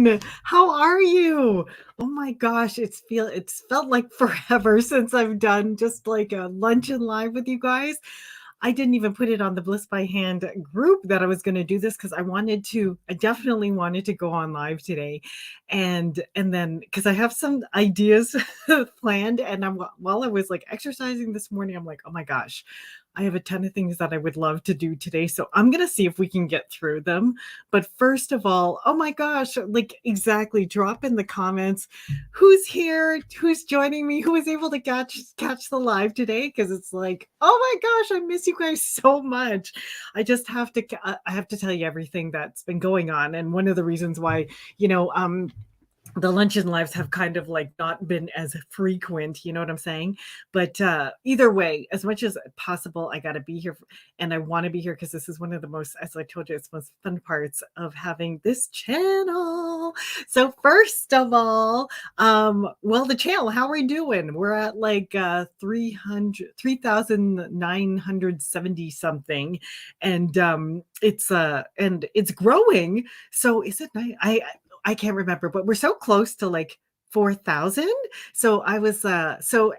Karen, how are you? Oh my gosh, it's felt like forever since I've done just like a luncheon live with you guys. I didn't even put it on the Bliss by Hand group that I was going to do this because I definitely wanted to go on live today. And then because I have some ideas planned, and while I was like exercising this morning, I'm like, oh my gosh, I have a ton of things that I would love to do today. So I'm going to see if we can get through them. But first of all, oh my gosh, like exactly, drop in the comments who's here, who's joining me, who was able to catch the live today, because it's like, oh my gosh, I miss you guys so much. I have to tell you everything that's been going on, and one of the reasons why, you know, the luncheon lives have kind of like not been as frequent, you know what I'm saying? But either way, as much as possible, I got to be here and I want to be here because this is one of the most, as I told you, it's most fun parts of having this channel. So first of all, well, the channel, how are we doing? We're at like 3,970 something, and it's growing. So is it nice? I can't remember, but we're so close to like 4,000. So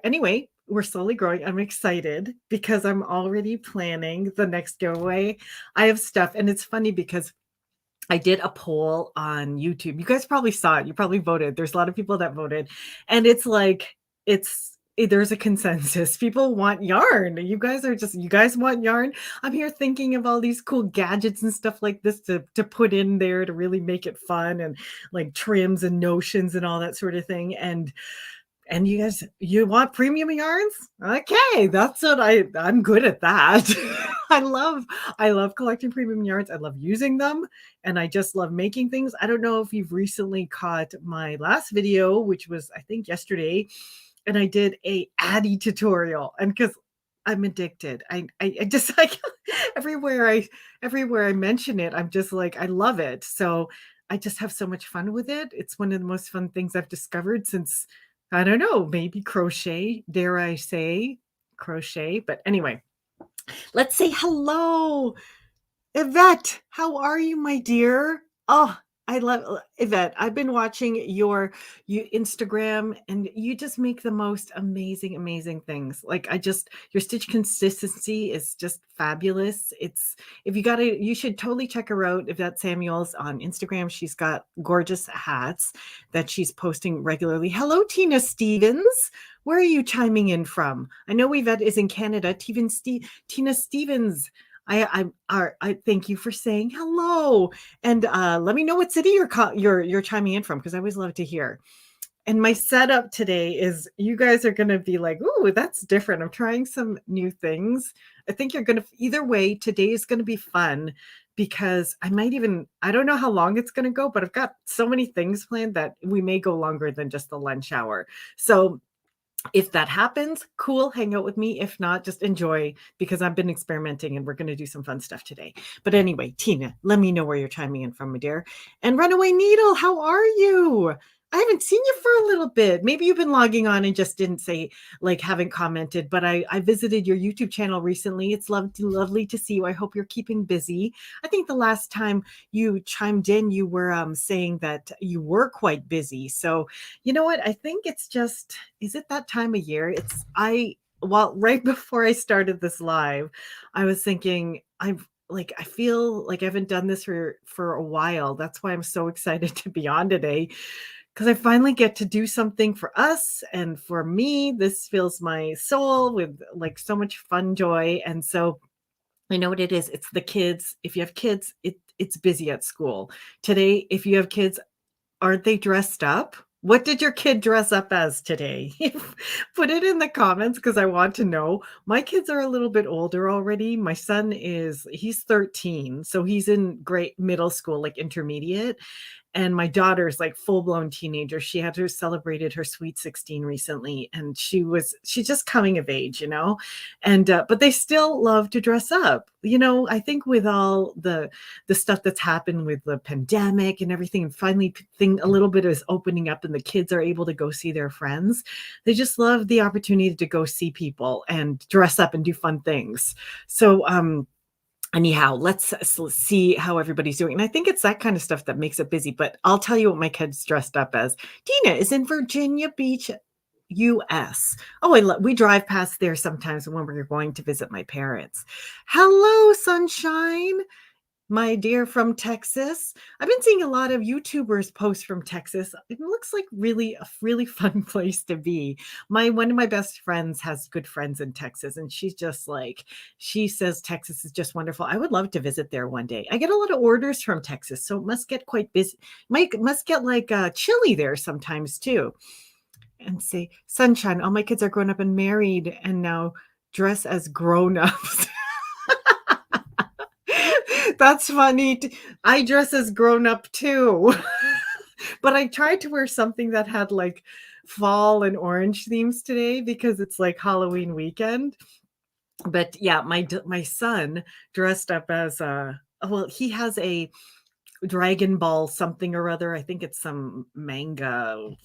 anyway, we're slowly growing. I'm excited because I'm already planning the next giveaway. I have stuff, and it's funny because I did a poll on YouTube. You guys probably saw it. You probably voted. There's a lot of people that voted, and there's a consensus. People want yarn. You guys want yarn. I'm here thinking of all these cool gadgets and stuff like this to put in there to really make it fun, and like trims and notions and all that sort of thing. And you guys, you want premium yarns? Okay, that's what I'm good at that. I love collecting premium yarns. I love using them, and I just love making things. I don't know if you've recently caught my last video, which was I think yesterday, and I did a Addi tutorial, and because I'm addicted, I just like everywhere I mention it, I'm just like I love it. So I just have so much fun with it. It's one of the most fun things I've discovered since, I don't know, maybe crochet, dare I say crochet. But anyway, let's say hello. Yvette, how are you, my dear? Oh, I love Yvette. I've been watching your Instagram, and you just make the most amazing, amazing things. Like your stitch consistency is just fabulous. You should totally check her out. Yvette Samuels on Instagram. She's got gorgeous hats that she's posting regularly. Hello, Tina Stevens. Where are you chiming in from? I know Yvette is in Canada. Tina Stevens. I thank you for saying hello, and let me know what city you're chiming in from, because I always love to hear. And my setup today is, you guys are going to be like, "Ooh, that's different." I'm trying some new things. I think you're going to, either way, today is going to be fun because I don't know how long it's going to go, but I've got so many things planned that we may go longer than just the lunch hour. So if that happens, cool, hang out with me. If not, just enjoy, because I've been experimenting and we're going to do some fun stuff today. But anyway, Tina, let me know where you're chiming in from, my dear. And Runaway Needle, how are you? I haven't seen you for a little bit. Maybe you've been logging on and just didn't say, like, haven't commented, but I visited your YouTube channel recently. It's lovely to see you. I hope you're keeping busy. I think the last time you chimed in, you were saying that you were quite busy. So you know what? I think is it that time of year? Right before I started this live, I was thinking, I feel like I haven't done this for a while. That's why I'm so excited to be on today, because I finally get to do something for us and for me. This fills my soul with like so much fun, joy. And so I know what it is. It's the kids. If you have kids, it's busy at school. Today, if you have kids, aren't they dressed up? What did your kid dress up as today? Put it in the comments, because I want to know. My kids are a little bit older already. My son he's 13, so he's in middle school, like intermediate. And my daughter's like full-blown teenager. She celebrated her sweet 16 recently, and she's just coming of age, and but they still love to dress up. I think with all the stuff that's happened with the pandemic and everything, and finally a little bit is opening up and the kids are able to go see their friends, they just love the opportunity to go see people and dress up and do fun things. So Anyhow, let's see how everybody's doing. And I think it's that kind of stuff that makes it busy. But I'll tell you what my kid's dressed up as. Dina is in Virginia Beach, US. Oh, we drive past there sometimes when we're going to visit my parents. Hello, sunshine. My dear from Texas. I've been seeing a lot of YouTubers post from Texas. It looks like really a really fun place to be. My one of my best friends has good friends in Texas, and she's just like, she says Texas is just wonderful. I would love to visit there one day. I get a lot of orders from Texas, so it must get quite busy. Must get like chilly there sometimes too. And say, sunshine, all my kids are grown up and married and now dress as grown-ups. That's funny. I dress as grown up too. But I tried to wear something that had like fall and orange themes today because it's like Halloween weekend. But yeah, my son dressed up as well, he has a Dragon Ball something or other. I think it's some manga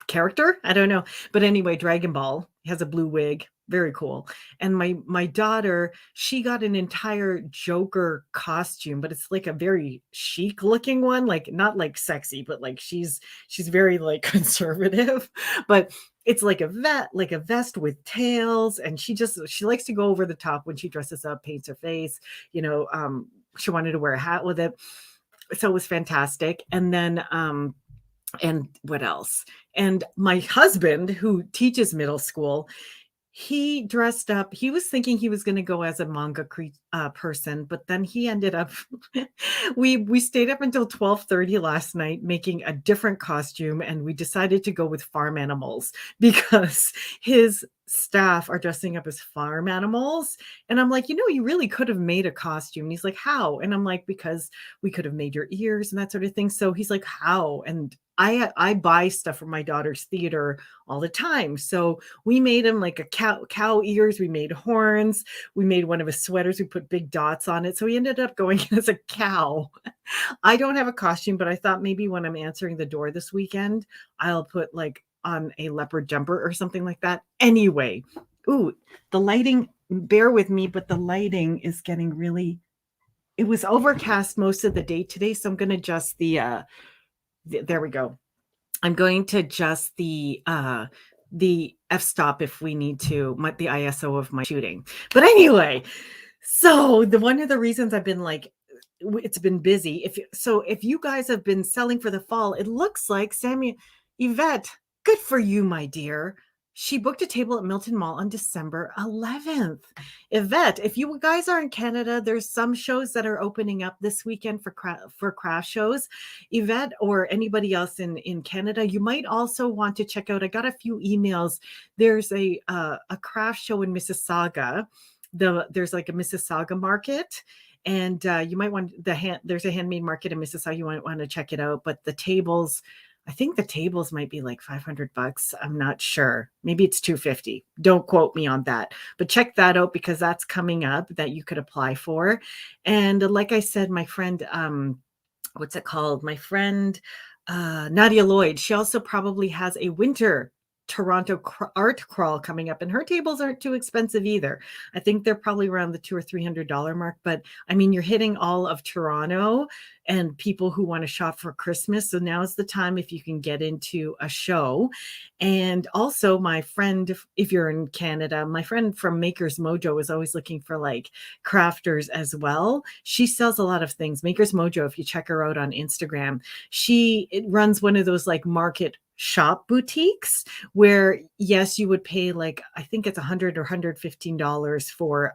character. I don't know. But anyway, Dragon Ball has a blue wig. Very cool. And my daughter, she got an entire Joker costume, but it's like a very chic looking one, like not like sexy, but like she's very like conservative, but it's like a vest with tails, and she likes to go over the top when she dresses up, paints her face, she wanted to wear a hat with it. So it was fantastic. And then and what else? And my husband, who teaches middle school, he dressed up. He was thinking he was going to go as a manga person, but then he ended up. we stayed up until 12:30 last night making a different costume, and we decided to go with farm animals because his staff are dressing up as farm animals. And I'm like, you really could have made a costume. And he's like, how? And I'm like, because we could have made your ears and that sort of thing. So he's like, how? And I buy stuff from my daughter's theater all the time. So we made him like a cow ears. We made horns. We made one of his sweaters. We put big dots on it. So he ended up going as a cow. I don't have a costume, but I thought maybe when I'm answering the door this weekend, I'll put like on a leopard jumper or something like that. Anyway, the lighting, bear with me, but the lighting is getting really, it was overcast most of the day today. So I'm going to adjust there we go. I'm going to adjust the f-stop if we need to, the ISO of my shooting. But anyway, so one of the reasons I've been like, it's been busy. If you guys have been selling for the fall, it looks like Yvette, good for you, my dear. She booked a table at Milton Mall on December 11th. Yvette, if you guys are in Canada, there's some shows that are opening up this weekend for craft shows. Yvette or anybody else in Canada, you might also want to check out. I got a few emails. There's a craft show in Mississauga. There's like a Mississauga market. And you might want there's a handmade market in Mississauga. You might want to check it out. But the tables, I think the tables might be like $500. I'm not sure. Maybe it's $250. Don't quote me on that. But check that out because that's coming up that you could apply for. And like I said, my friend, what's it called? My friend, Nadia Lloyd, she also probably has a winter Toronto art crawl coming up, and her tables aren't too expensive either. I think they're probably around the $200 or $300 mark, but I mean, you're hitting all of Toronto and people who want to shop for Christmas. So now's the time if you can get into a show. And also my friend, if you're in Canada, my friend from Maker's Mojo is always looking for like crafters as well. She sells a lot of things. Maker's Mojo, if you check her out on Instagram, it runs one of those like market shop boutiques where yes, you would pay like, I think it's $100 or $115 for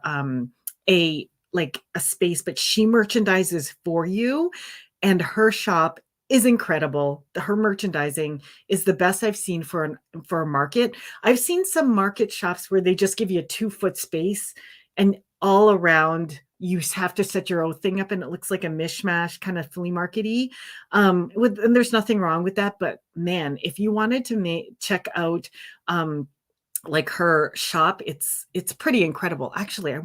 a space, but she merchandises for you, and her shop is incredible. Her merchandising is the best I've seen for a market. I've seen some market shops where they just give you a 2-foot space and all around you have to set your own thing up and it looks like a mishmash kind of flea market-y. And there's nothing wrong with that, but man, if you wanted to check out like her shop, it's pretty incredible. Actually,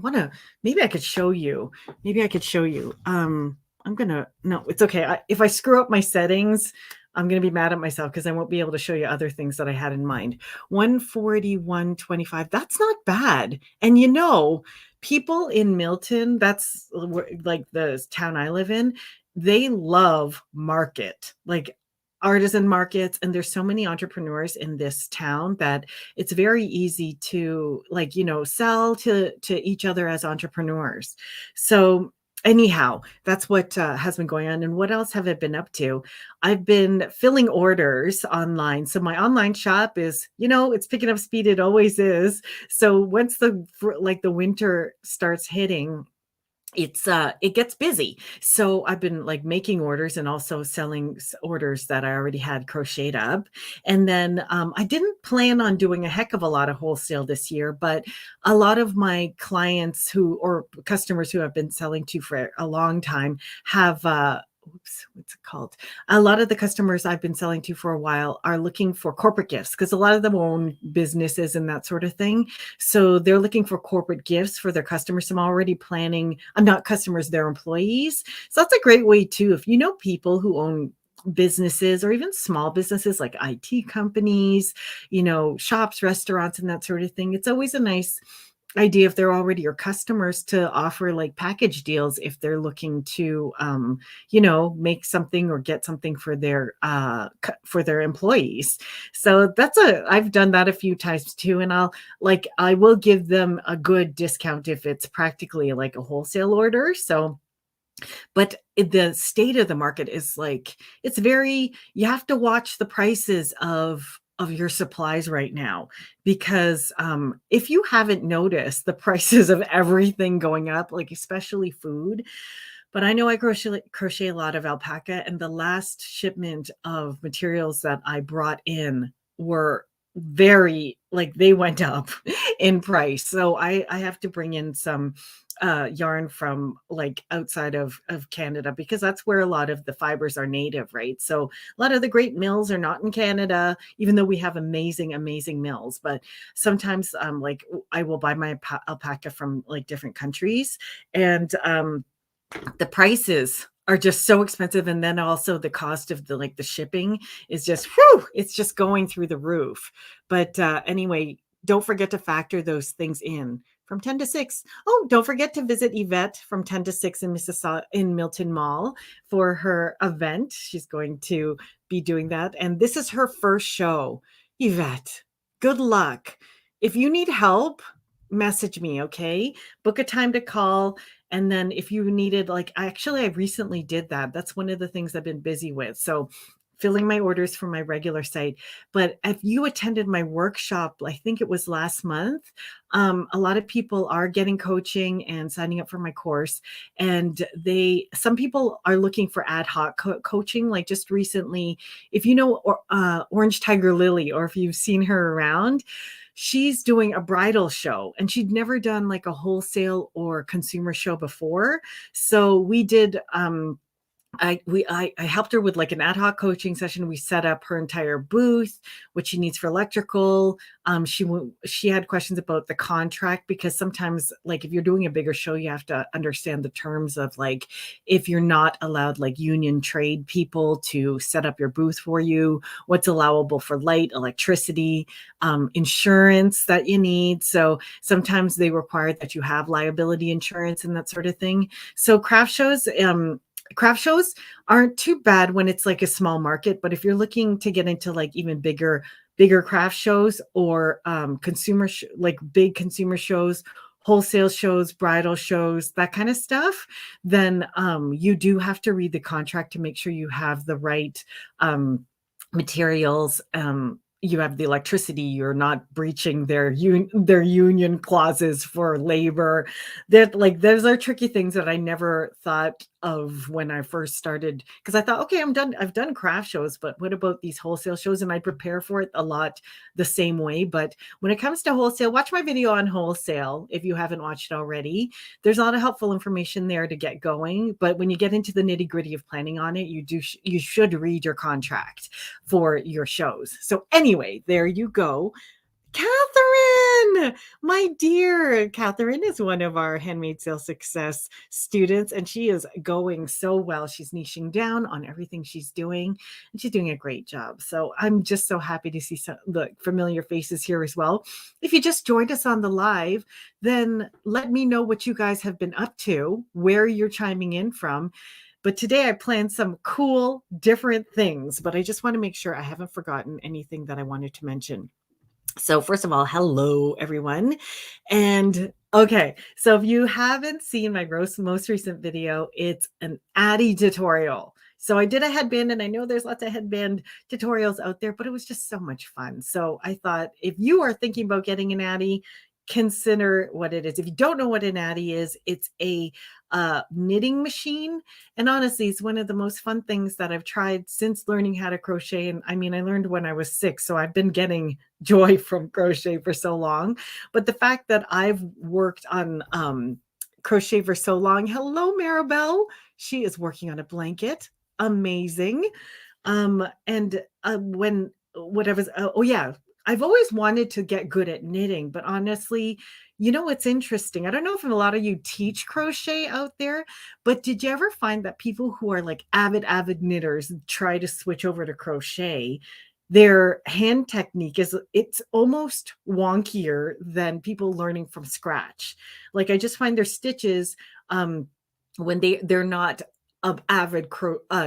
maybe I could show you. No, it's okay. If I screw up my settings, I'm gonna be mad at myself because I won't be able to show you other things that I had in mind. 141.25, that's not bad. And people in Milton, that's like the town I live in, they love market, like artisan markets, and there's so many entrepreneurs in this town that it's very easy to like, sell to each other as entrepreneurs. So anyhow, that's what has been going on. And what else have I been up to? I've been filling orders online. So my online shop is, it's picking up speed. It always is. So once the winter starts hitting, it gets busy. So I've been like making orders and also selling orders that I already had crocheted up. And then I didn't plan on doing a heck of a lot of wholesale this year, but a lot of my clients or customers who I've been selling to for a long time have what's it called? A lot of the customers I've been selling to for a while are looking for corporate gifts because a lot of them own businesses and that sort of thing. So they're looking for corporate gifts for their customers. So I'm already planning, I'm not customers, they're employees. So that's a great way too. If you know people who own businesses or even small businesses like IT companies, shops, restaurants, and that sort of thing, it's always a nice idea if they're already your customers to offer like package deals if they're looking to make something or get something for their employees. So I've done that a few times too, and I will give them a good discount if it's practically like a wholesale order. So but the state of the market is like, you have to watch the prices of your supplies right now, because if you haven't noticed the prices of everything going up, like especially food. But I know I crochet a lot of alpaca, and the last shipment of materials that I brought in were very, like, they went up in price. So I have to bring in some yarn from like outside of Canada, because that's where a lot of the fibers are native, right? So a lot of the great mills are not in Canada, even though we have amazing mills. But sometimes like I will buy my alpaca from like different countries, and the prices are just so expensive. And then also the cost of the shipping is just, it's just going through the roof. But anyway, don't forget to factor those things in from 10 to 6. Oh, don't forget to visit Yvette from 10 to 6 in Mississauga in Milton Mall for her event. She's going to be doing that. And this is her first show. Yvette, good luck. If you need help, message me, okay? Book a time to call. And then if you needed, I recently did that. That's one of the things I've been busy with. So filling my orders for my regular site. But if you attended my workshop, I think it was last month, a lot of people are getting coaching and signing up for my course. And some people are looking for ad hoc coaching. Like just recently, if you know Orange Tiger Lily, or if you've seen her around, she's doing a bridal show, and she'd never done like a wholesale or consumer show before. So we did, I helped her with like an ad hoc coaching session. We set up her entire booth, what she needs for electrical. She had questions about the contract, because sometimes, like if you're doing a bigger show, you have to understand the terms of like if you're not allowed like union trade people to set up your booth for you, what's allowable for light, electricity, insurance that you need. So sometimes they require that you have liability insurance and that sort of thing. So craft shows aren't too bad when it's like a small market, but if you're looking to get into like even bigger craft shows, or big consumer shows, wholesale shows, bridal shows, that kind of stuff, then you do have to read the contract to make sure you have the right materials. You have the electricity, you're not breaching their union clauses for labor. Those are tricky things that I never thought of when I first started, because I thought, okay, I've done craft shows, but what about these wholesale shows? And I prepare for it a lot the same way. But when it comes to wholesale, watch my video on wholesale if you haven't watched it already. There's a lot of helpful information there to get going. But when you get into the nitty-gritty of planning on it, you should read your contract for your shows. So anyway, there you go. Catherine, my dear. Catherine is one of our Handmade Sales Success students, and she is going so well. She's niching down on everything she's doing, and she's doing a great job. So I'm just so happy to see some the familiar faces here as well. If you just joined us on the live, then let me know what you guys have been up to, where you're chiming in from. But today I planned some cool, different things, but I just want to make sure I haven't forgotten anything that I wanted to mention. So first of all, hello everyone. And okay, so if you haven't seen my most recent video, it's an Addi tutorial. So I did a headband, and I know there's lots of headband tutorials out there, but it was just so much fun. So I thought if you are thinking about getting an Addi, consider what it is. If you don't know what an Addi is, it's a knitting machine. And honestly, it's one of the most fun things that I've tried since learning how to crochet. And I mean, I learned when I was 6, so I've been getting joy from crochet for so long. But the fact that I've worked on crochet for so long, hello, Maribel. She is working on a blanket. Amazing. And when what I was, oh yeah, I've always wanted to get good at knitting, but honestly, you know what's interesting? I don't know if a lot of you teach crochet out there, but did you ever find that people who are like avid knitters try to switch over to crochet? Their hand technique it's almost wonkier than people learning from scratch. Like I just find their stitches when they're not an avid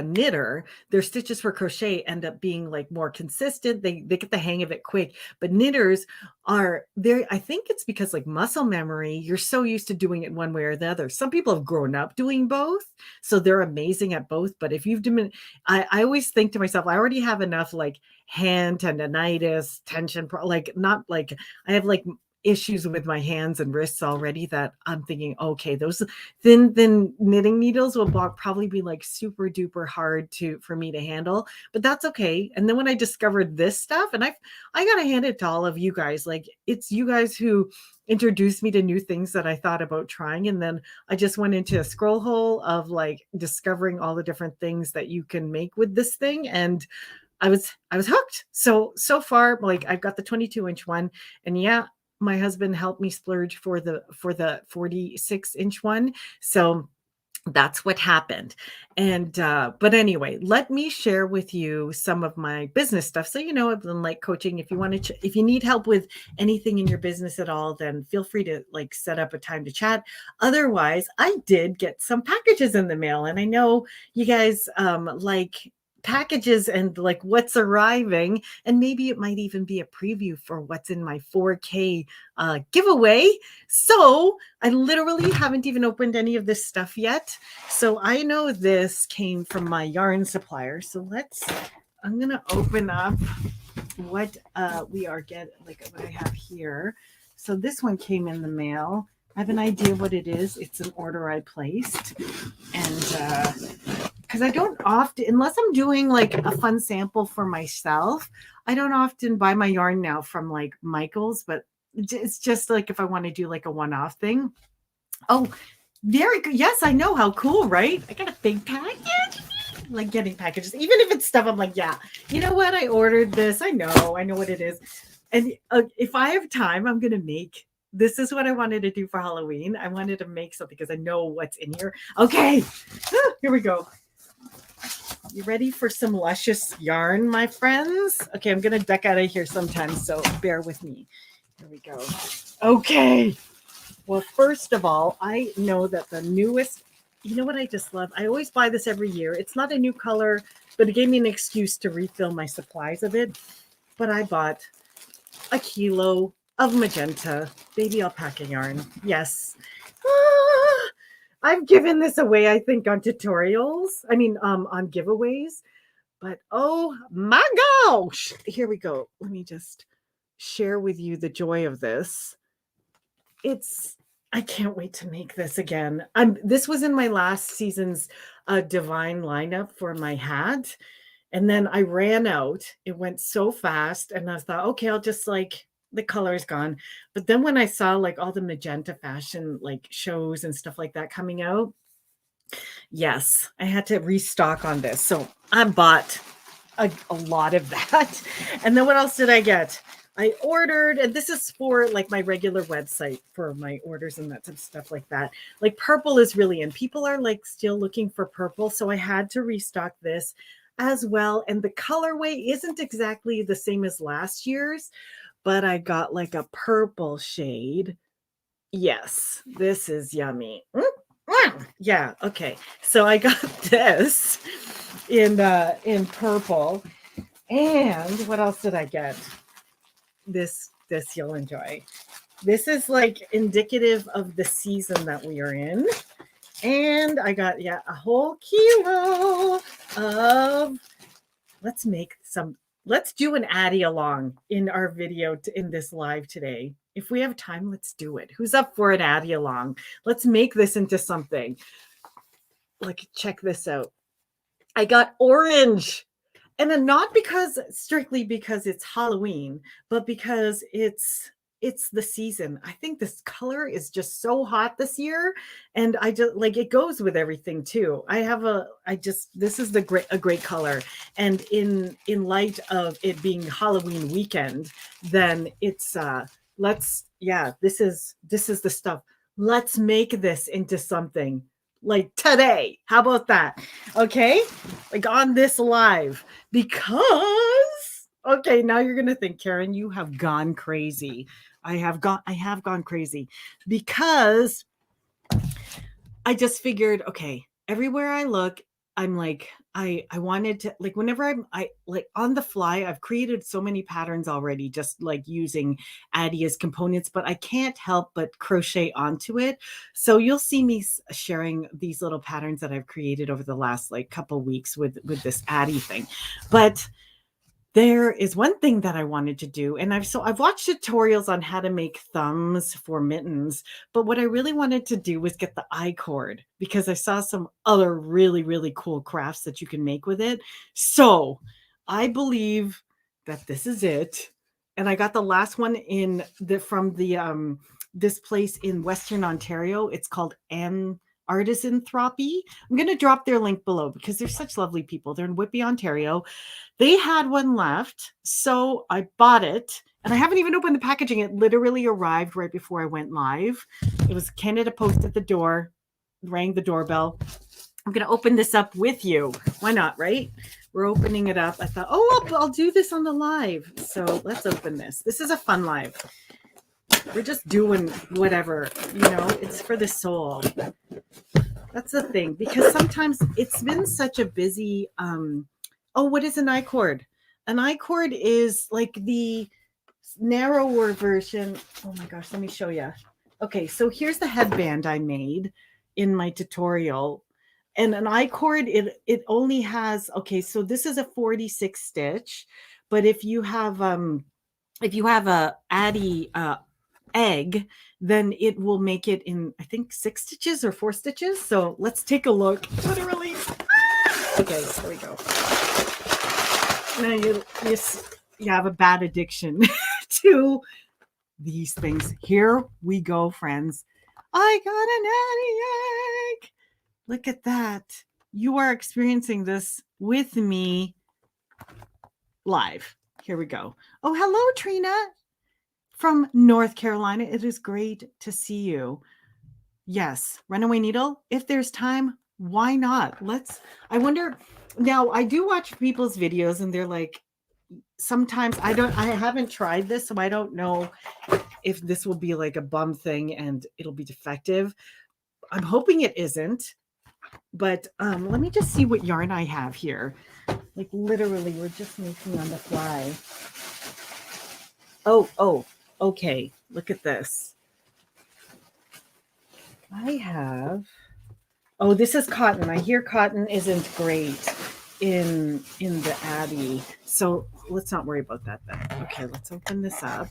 knitter, their stitches for crochet end up being like more consistent. They get the hang of it quick. But knitters are there. I think it's because like muscle memory, you're so used to doing it one way or the other. Some people have grown up doing both, so they're amazing at both. But if you've done, I always think to myself, I already have enough like hand tendonitis, tension, like not like I have like issues with my hands and wrists already that I'm thinking, okay, those thin knitting needles will probably be like super duper hard for me to handle, but that's okay. And then when I discovered this stuff, and I gotta hand it to all of you guys, like it's you guys who introduced me to new things that I thought about trying. And then I just went into a scroll hole of like discovering all the different things that you can make with this thing. And I was hooked. So far, like I've got the 22-inch one, and yeah, my husband helped me splurge for the 46-inch one. So that's what happened. And but anyway, let me share with you some of my business stuff. So I've been like coaching. If you want to if you need help with anything in your business at all, then feel free to like set up a time to chat. Otherwise, I did get some packages in the mail, and I know you guys like packages and like what's arriving, and maybe it might even be a preview for what's in my 4K giveaway. So I literally haven't even opened any of this stuff yet. So I know this came from my yarn supplier. So I'm gonna open up what we are getting, like what I have here. So this one came in the mail. I have an idea what it is. It's an order I placed, and because I don't often, unless I'm doing like a fun sample for myself, I don't often buy my yarn now from like Michael's, but it's just like if I want to do like a one-off thing. Oh, very good. Yes, I know. How cool, right? I got a big package. Like getting packages, even if it's stuff I'm like, yeah, you know what? I ordered this. I know what it is. And if I have time, I'm going to make. This is what I wanted to do for Halloween. I wanted to make something because I know what's in here. Okay, here we go. You ready for some luscious yarn, my friends? Okay, I'm going to duck out of here sometimes, so bear with me. Here we go. Okay. Well, first of all, I know that the newest, you know what I just love? I always buy this every year. It's not a new color, but it gave me an excuse to refill my supplies of it. But I bought a kilo of magenta baby alpaca yarn. Yes. I've given this away, I think, on tutorials. I mean, on giveaways. But oh my gosh. Here we go. Let me just share with you the joy of this. I can't wait to make this again. This was in my last season's Divine lineup for my hat. And then I ran out. It went so fast. And I thought, okay, I'll just like, the color is gone. But then when I saw like all the magenta fashion like shows and stuff like that coming out, yes, I had to restock on this. So I bought a lot of that. And then what else did I get? I ordered, and this is for like my regular website for my orders and that type of stuff like that. Like purple is really in. People are like still looking for purple. So I had to restock this as well. And the colorway isn't exactly the same as last year's, but I got like a purple shade. Yes, this is yummy. Yeah, okay. So I got this in purple. And what else did I get? This you'll enjoy. This is like indicative of the season that we are in. And I got a whole kilo of let's do an Addi along in our video in this live today. If we have time, let's do it. Who's up for an Addi along? Let's make this into something. Like, check this out. I got orange. And then not strictly because it's Halloween, but because it's the season. I think this color is just so hot this year, and I just like it goes with everything too. This is a great color, and in light of it being Halloween weekend, then it's this is the stuff. Let's make this into something. Like today. How about that? Okay? Like on this live. Because okay, now you're gonna think, Karen, you have gone crazy. I have gone crazy because I just figured, okay, everywhere I look, I'm like, I wanted to like whenever I like on the fly, I've created so many patterns already, just like using Addi as components, but I can't help but crochet onto it. So you'll see me sharing these little patterns that I've created over the last like couple weeks with this Addi thing. But there is one thing that I wanted to do, and I've watched tutorials on how to make thumbs for mittens, but what I really wanted to do was get the I-cord because I saw some other really, really cool crafts that you can make with it. So I believe that this is it. And I got the last one from this place in Western Ontario. It's called Artisanthropy. I'm going to drop their link below because they're such lovely people. They're in Whitby, Ontario. They had one left, so I bought it, and I haven't even opened the packaging. It literally arrived right before I went live. It was Canada Post at the door, rang the doorbell. I'm going to open this up with you. Why not, right? We're opening it up. I thought, I'll do this on the live. So let's open this. This is a fun live. We're just doing whatever, it's for the soul. That's the thing, because sometimes it's been such a busy, what is an I-cord? An I-cord is like the narrower version. Oh my gosh, let me show you. Okay, so here's the headband I made in my tutorial. And an I-cord, it only has, okay, so this is a 46 stitch, but if you have a Addi egg, then it will make it in, I think, 6 stitches or 4 stitches. So let's take a look. Literally. Okay, there we go. Now you have a bad addiction to these things. Here we go, friends. I got an Addi egg. Look at that. You are experiencing this with me live. Here we go. Oh, hello, Trina from North Carolina. It is great to see you. Yes, runaway needle. If there's time, why not? I wonder. Now, I do watch people's videos and they're like, sometimes I haven't tried this, so I don't know if this will be like a bum thing and it'll be defective. I'm hoping it isn't, but let me just see what yarn I have here. Like literally, we're just making on the fly. Oh, okay. Look at this. I have, this is cotton. I hear cotton isn't great in the Addi. So let's not worry about that then. Okay, let's open this up.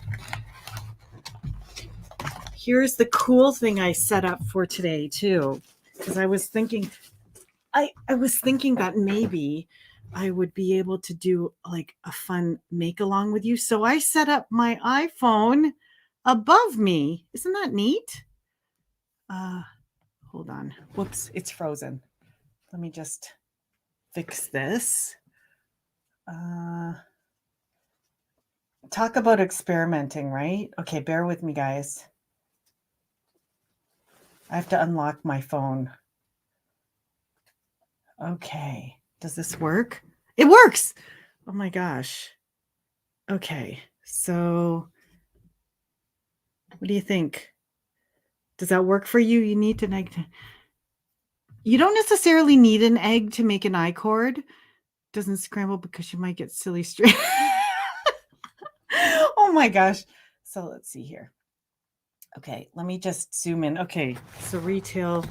Here's the cool thing I set up for today too, because I was thinking that maybe I would be able to do like a fun make along with you. So I set up my iPhone above me. Isn't that neat? Hold on. Whoops, it's frozen. Let me just fix this. Talk about experimenting, right? Okay, bear with me, guys. I have to unlock my phone. Okay. Does this work? It works. Oh my gosh. Okay. So what do you think? Does that work for you? You need an egg. You don't necessarily need an egg to make an I-cord. Doesn't scramble because you might get silly straight. Oh my gosh. So let's see here. Okay, let me just zoom in. Okay, so retail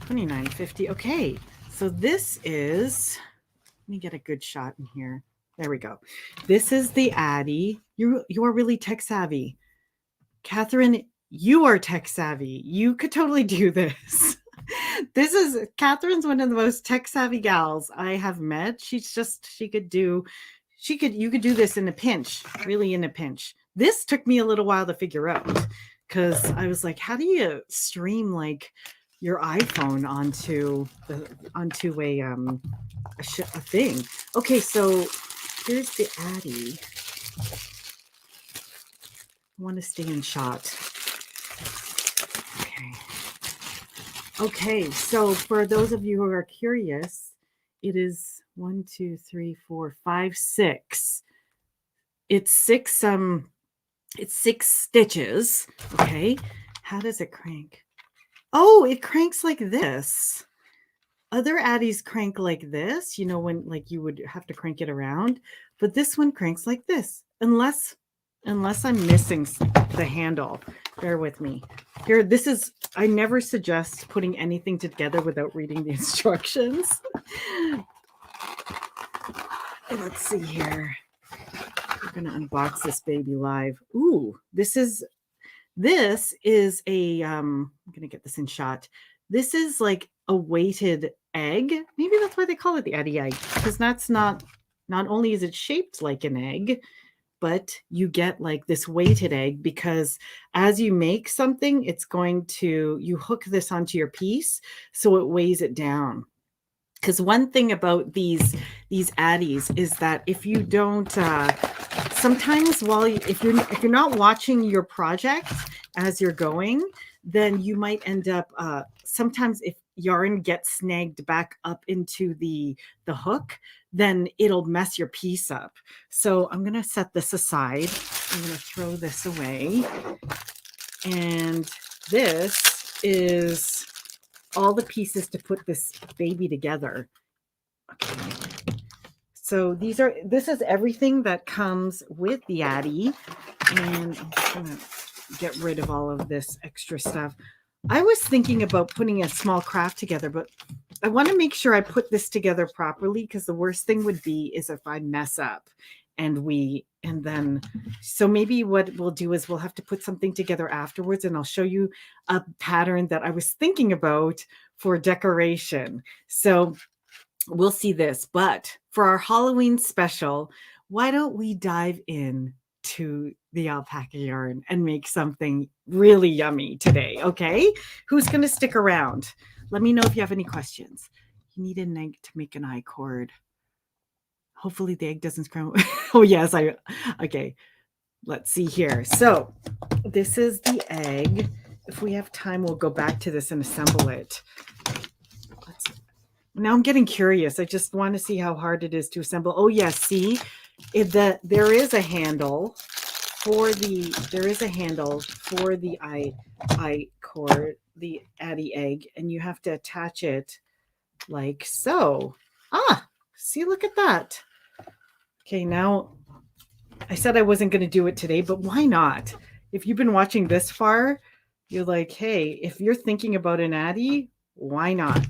$29.50. Okay, so this is, let me get a good shot in here. There we go. This is the Addi. You are really tech savvy. Catherine, you are tech savvy. You could totally do this. Catherine's one of the most tech savvy gals I have met. You could do this in a pinch, really in a pinch. This took me a little while to figure out because I was like, how do you stream like your iPhone onto a thing? Okay, so here's the Addi. I want to stay in shot. Okay, so for those of you who are curious, it is 1, 2, 3, 4, 5, 6. It's six stitches. Okay, how does it crank? Oh, it cranks like this. Other Addis crank like this, you know, when like you would have to crank it around, but this one cranks like this, unless I'm missing the handle. Bear with me. Here, I never suggest putting anything together without reading the instructions. Let's see here. We're going to unbox this baby live. Ooh, this is a, I'm going to get this in shot. This is like a weighted egg. Maybe that's why they call it the Addi egg, because that's not only is it shaped like an egg, but you get like this weighted egg because as you make something, you hook this onto your piece so it weighs it down. Because one thing about these Addis is that if you don't, sometimes if you're not watching your project as you're going, then you might end up, sometimes if yarn gets snagged back up into the hook, then it'll mess your piece up. So I'm going to set this aside. I'm going to throw this away. And this is all the pieces to put this baby together. Okay. So this is everything that comes with the Addi. And I'm going to get rid of all of this extra stuff. I was thinking about putting a small craft together, but I want to make sure I put this together properly because the worst thing would be is if I mess up so maybe what we'll do is we'll have to put something together afterwards and I'll show you a pattern that I was thinking about for decoration. So we'll see this, but for our Halloween special, why don't we dive in to the alpaca yarn and make something really yummy today? Okay, who's going to stick around? Let me know if you have any questions. You need an egg to make an I-cord. Hopefully the egg doesn't scramble. Oh yes, okay. Let's see here. So this is the egg. If we have time, we'll go back to this and assemble it. Now I'm getting curious. I just want to see how hard it is to assemble. Oh yes, see, there is a handle for the I-cord, the Addi egg, and you have to attach it like so. See, look at that. Okay, now I said I wasn't going to do it today, but why not? If you've been watching this far, you're like, hey, if you're thinking about an Addi, why not?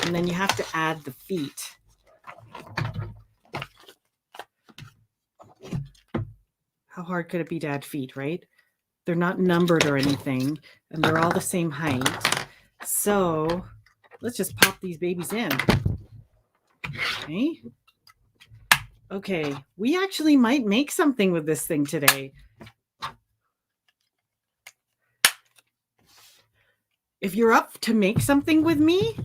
And then you have to add the feet. How hard could it be to add feet, right? They're not numbered or anything, and they're all the same height. So let's just pop these babies in. Okay, we actually might make something with this thing today. If you're up to make something with me,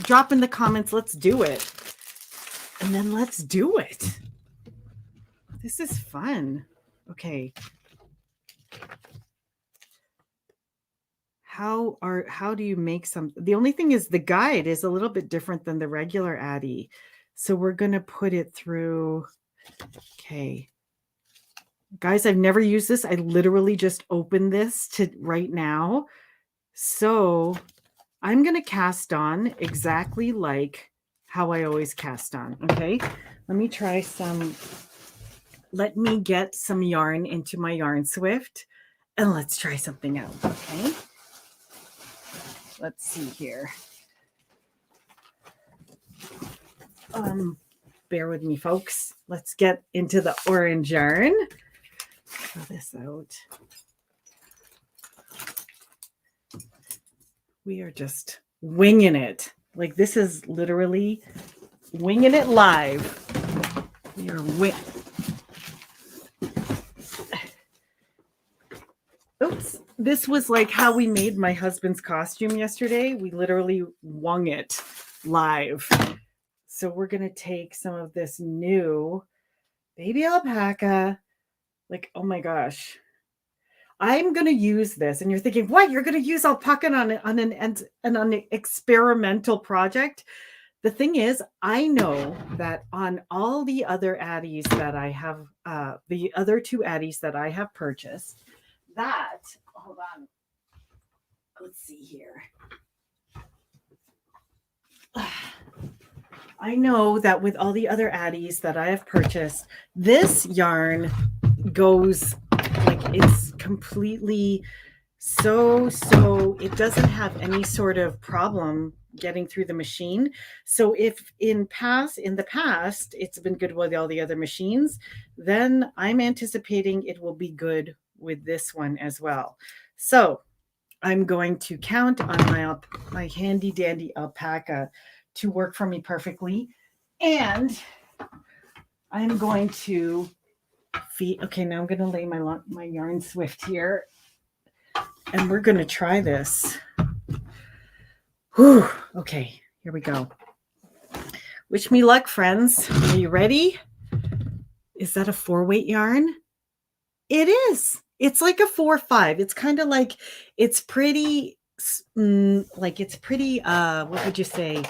drop in the comments, let's do it. And then let's do it. This is fun. Okay. How do you make some? The only thing is the guide is a little bit different than the regular Addi. So we're going to put it through. Okay. Guys, I've never used this. I literally just opened this to right now. So I'm going to cast on exactly like how I always cast on. Okay. Let me try some. Let me get some yarn into my Yarn Swift and let's try something out. Okay. Let's see here. Bear with me, folks. Let's get into the orange yarn. Throw this out. We are just winging it. Like this is literally winging it live. We are Oops. This was like how we made my husband's costume yesterday. We literally wung it live. So we're going to take some of this new baby alpaca. Like, oh my gosh. I'm going to use this. And you're thinking, what? You're going to use alpaca on an experimental project? The thing is, I know that on all the other Addis that I have, the other two Addis that I have purchased, that, hold on, let's see here. I know that with all the other Addis that I have purchased, this yarn goes like it's completely so it doesn't have any sort of problem getting through the machine. So if in the past it's been good with all the other machines, then I'm anticipating it will be good with this one as well. So I'm going to count on my handy dandy alpaca to work for me perfectly. And I'm going to feed. Okay, now I'm going to lay my Yarn Swift here. And we're going to try this. Whew. Okay, here we go. Wish me luck, friends. Are you ready? Is that a 4-weight yarn? It is. It's like a 4-5. It's kind of like, it's pretty, what would you say?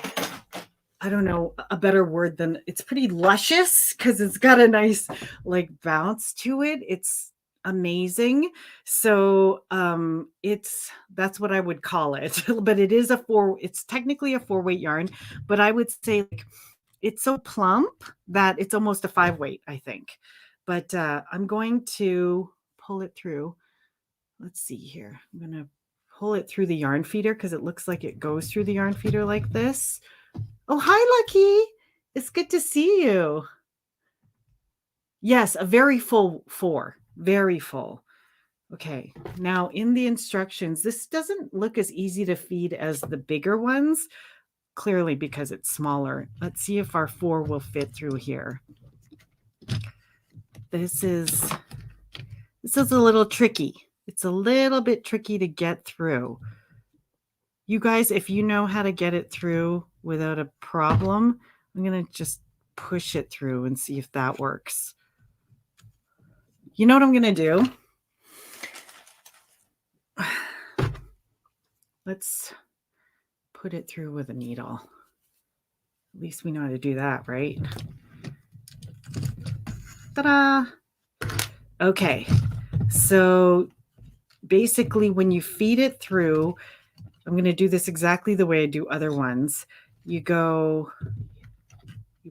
I don't know a better word than, it's pretty luscious because it's got a nice like bounce to it. It's amazing. So that's what I would call it. But it is it's technically a 4-weight yarn, but I would say like it's so plump that it's almost a 5-weight, I think. But I'm going to pull it through. Let's see here. I'm going to pull it through the yarn feeder because it looks like it goes through the yarn feeder like this. Oh, hi, Lucky. It's good to see you. Yes, a very full 4. Very full. Okay. Now in the instructions, this doesn't look as easy to feed as the bigger ones, clearly because it's smaller. Let's see if our 4 will fit through here. This is a little tricky. It's a little bit tricky to get through. You guys, if you know how to get it through without a problem, I'm going to just push it through and see if that works. You know what I'm going to do? Let's put it through with a needle. At least we know how to do that, right? Ta-da! Okay, so basically when you feed it through, I'm going to do this exactly the way I do other ones. You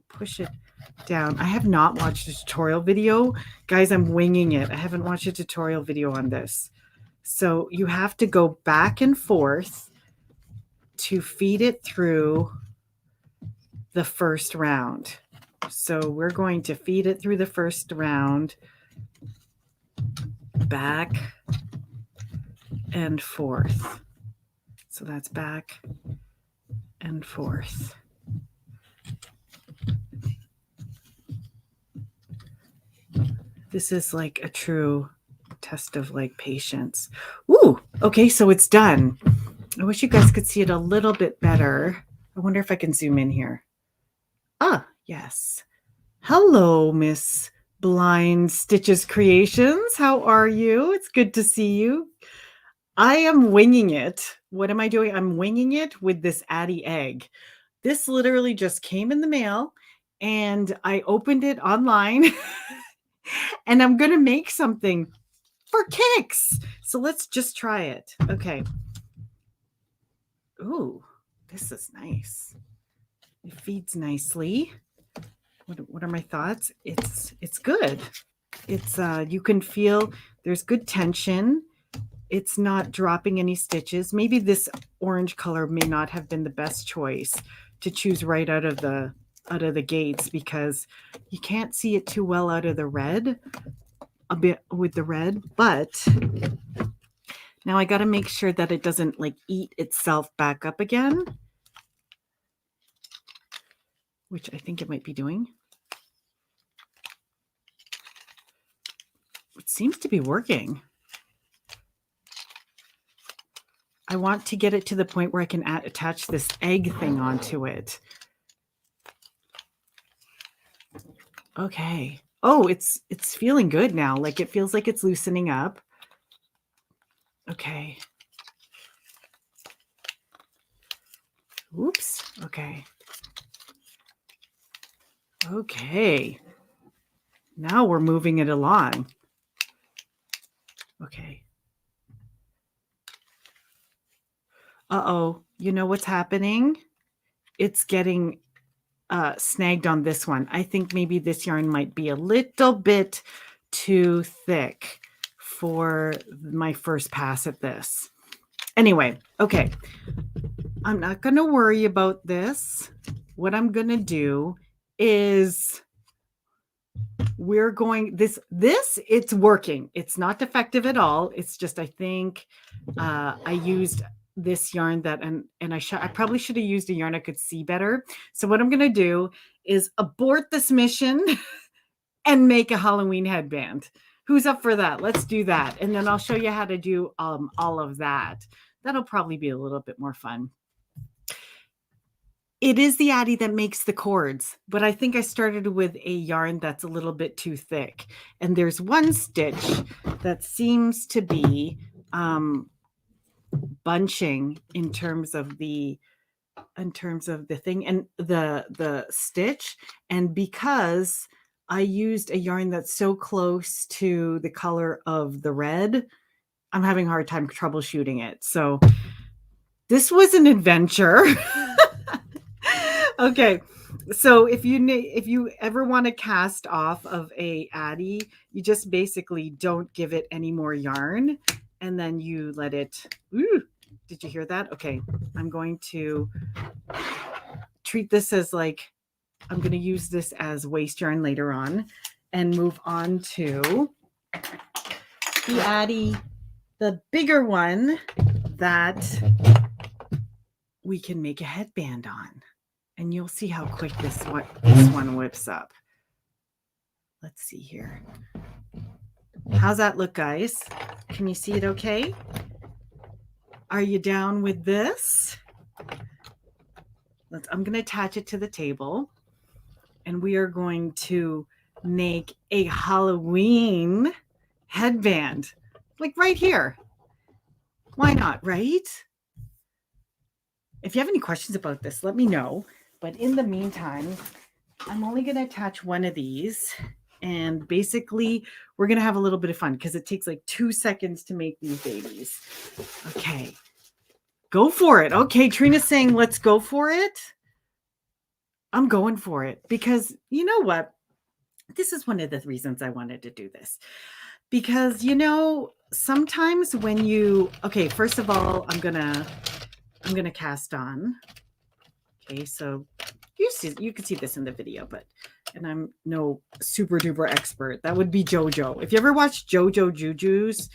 push it down. I have not watched a tutorial video. Guys, I'm winging it. I haven't watched a tutorial video on this. So you have to go back and forth to feed it through the first round. So we're going to feed it through the first round, back and forth. So that's back and forth. This is like a true test of like patience. Ooh, okay, so it's done. I wish you guys could see it a little bit better. I wonder if I can zoom in here. Ah, yes. Hello, Miss Blind Stitches Creations. How are you? It's good to see you. I am winging it. What am I doing? I'm winging it with this Addi egg. This literally just came in the mail and I opened it online and I'm going to make something for kicks. So let's just try it. Okay. Ooh, this is nice. It feeds nicely. What are my thoughts? It's good. It's you can feel there's good tension. It's not dropping any stitches. Maybe this orange color may not have been the best choice to choose right out of the gates because you can't see it too well out of the red, a bit with the red, but now I got to make sure that it doesn't like eat itself back up again, which I think it might be doing. It seems to be working. I want to get it to the point where I can attach this egg thing onto it. Okay. Oh, it's feeling good now. Like it feels like it's loosening up. Okay. Oops. Okay. Okay. Now we're moving it along. Okay. Uh-oh. You know what's happening? It's getting snagged on this one. I think maybe this yarn might be a little bit too thick for my first pass at this. Anyway, okay. I'm not going to worry about this. What I'm going to do is we're going this it's working. It's not defective at all. It's just I think I used this yarn that and I probably should have used a yarn I could see better. So what I'm going to do is abort this mission and make a Halloween headband. Who's up for that? Let's do that. And then I'll show you how to do all of that. That'll probably be a little bit more fun. It is the Addi that makes the cords, but I think I started with a yarn that's a little bit too thick. And there's one stitch that seems to be bunching in terms of the thing and the stitch. And because I used a yarn that's so close to the color of the red, I'm having a hard time troubleshooting it. So this was an adventure. Okay, so if you ever want to cast off of a Addi, you just basically don't give it any more yarn, and then you let it. Ooh, did you hear that? Okay, I'm going to treat this as like I'm going to use this as waste yarn later on, and move on to the Addi, the bigger one that we can make a headband on. And you'll see how quick this one whips up. Let's see here. How's that look, guys? Can you see it okay? Are you down with this? I'm going to attach it to the table. And we are going to make a Halloween headband. Like right here. Why not, right? If you have any questions about this, let me know. But in the meantime, I'm only going to attach one of these. And basically, we're going to have a little bit of fun because it takes like 2 seconds to make these babies. Okay. Go for it. Okay, Trina's saying, let's go for it. I'm going for it because you know what? This is one of the reasons I wanted to do this. Because, you know, sometimes when you... Okay, first of all, I'm going to cast on. Okay, so you can see this in the video, and I'm no super duper expert. That would be JoJo. If you ever watch JoJo Juju's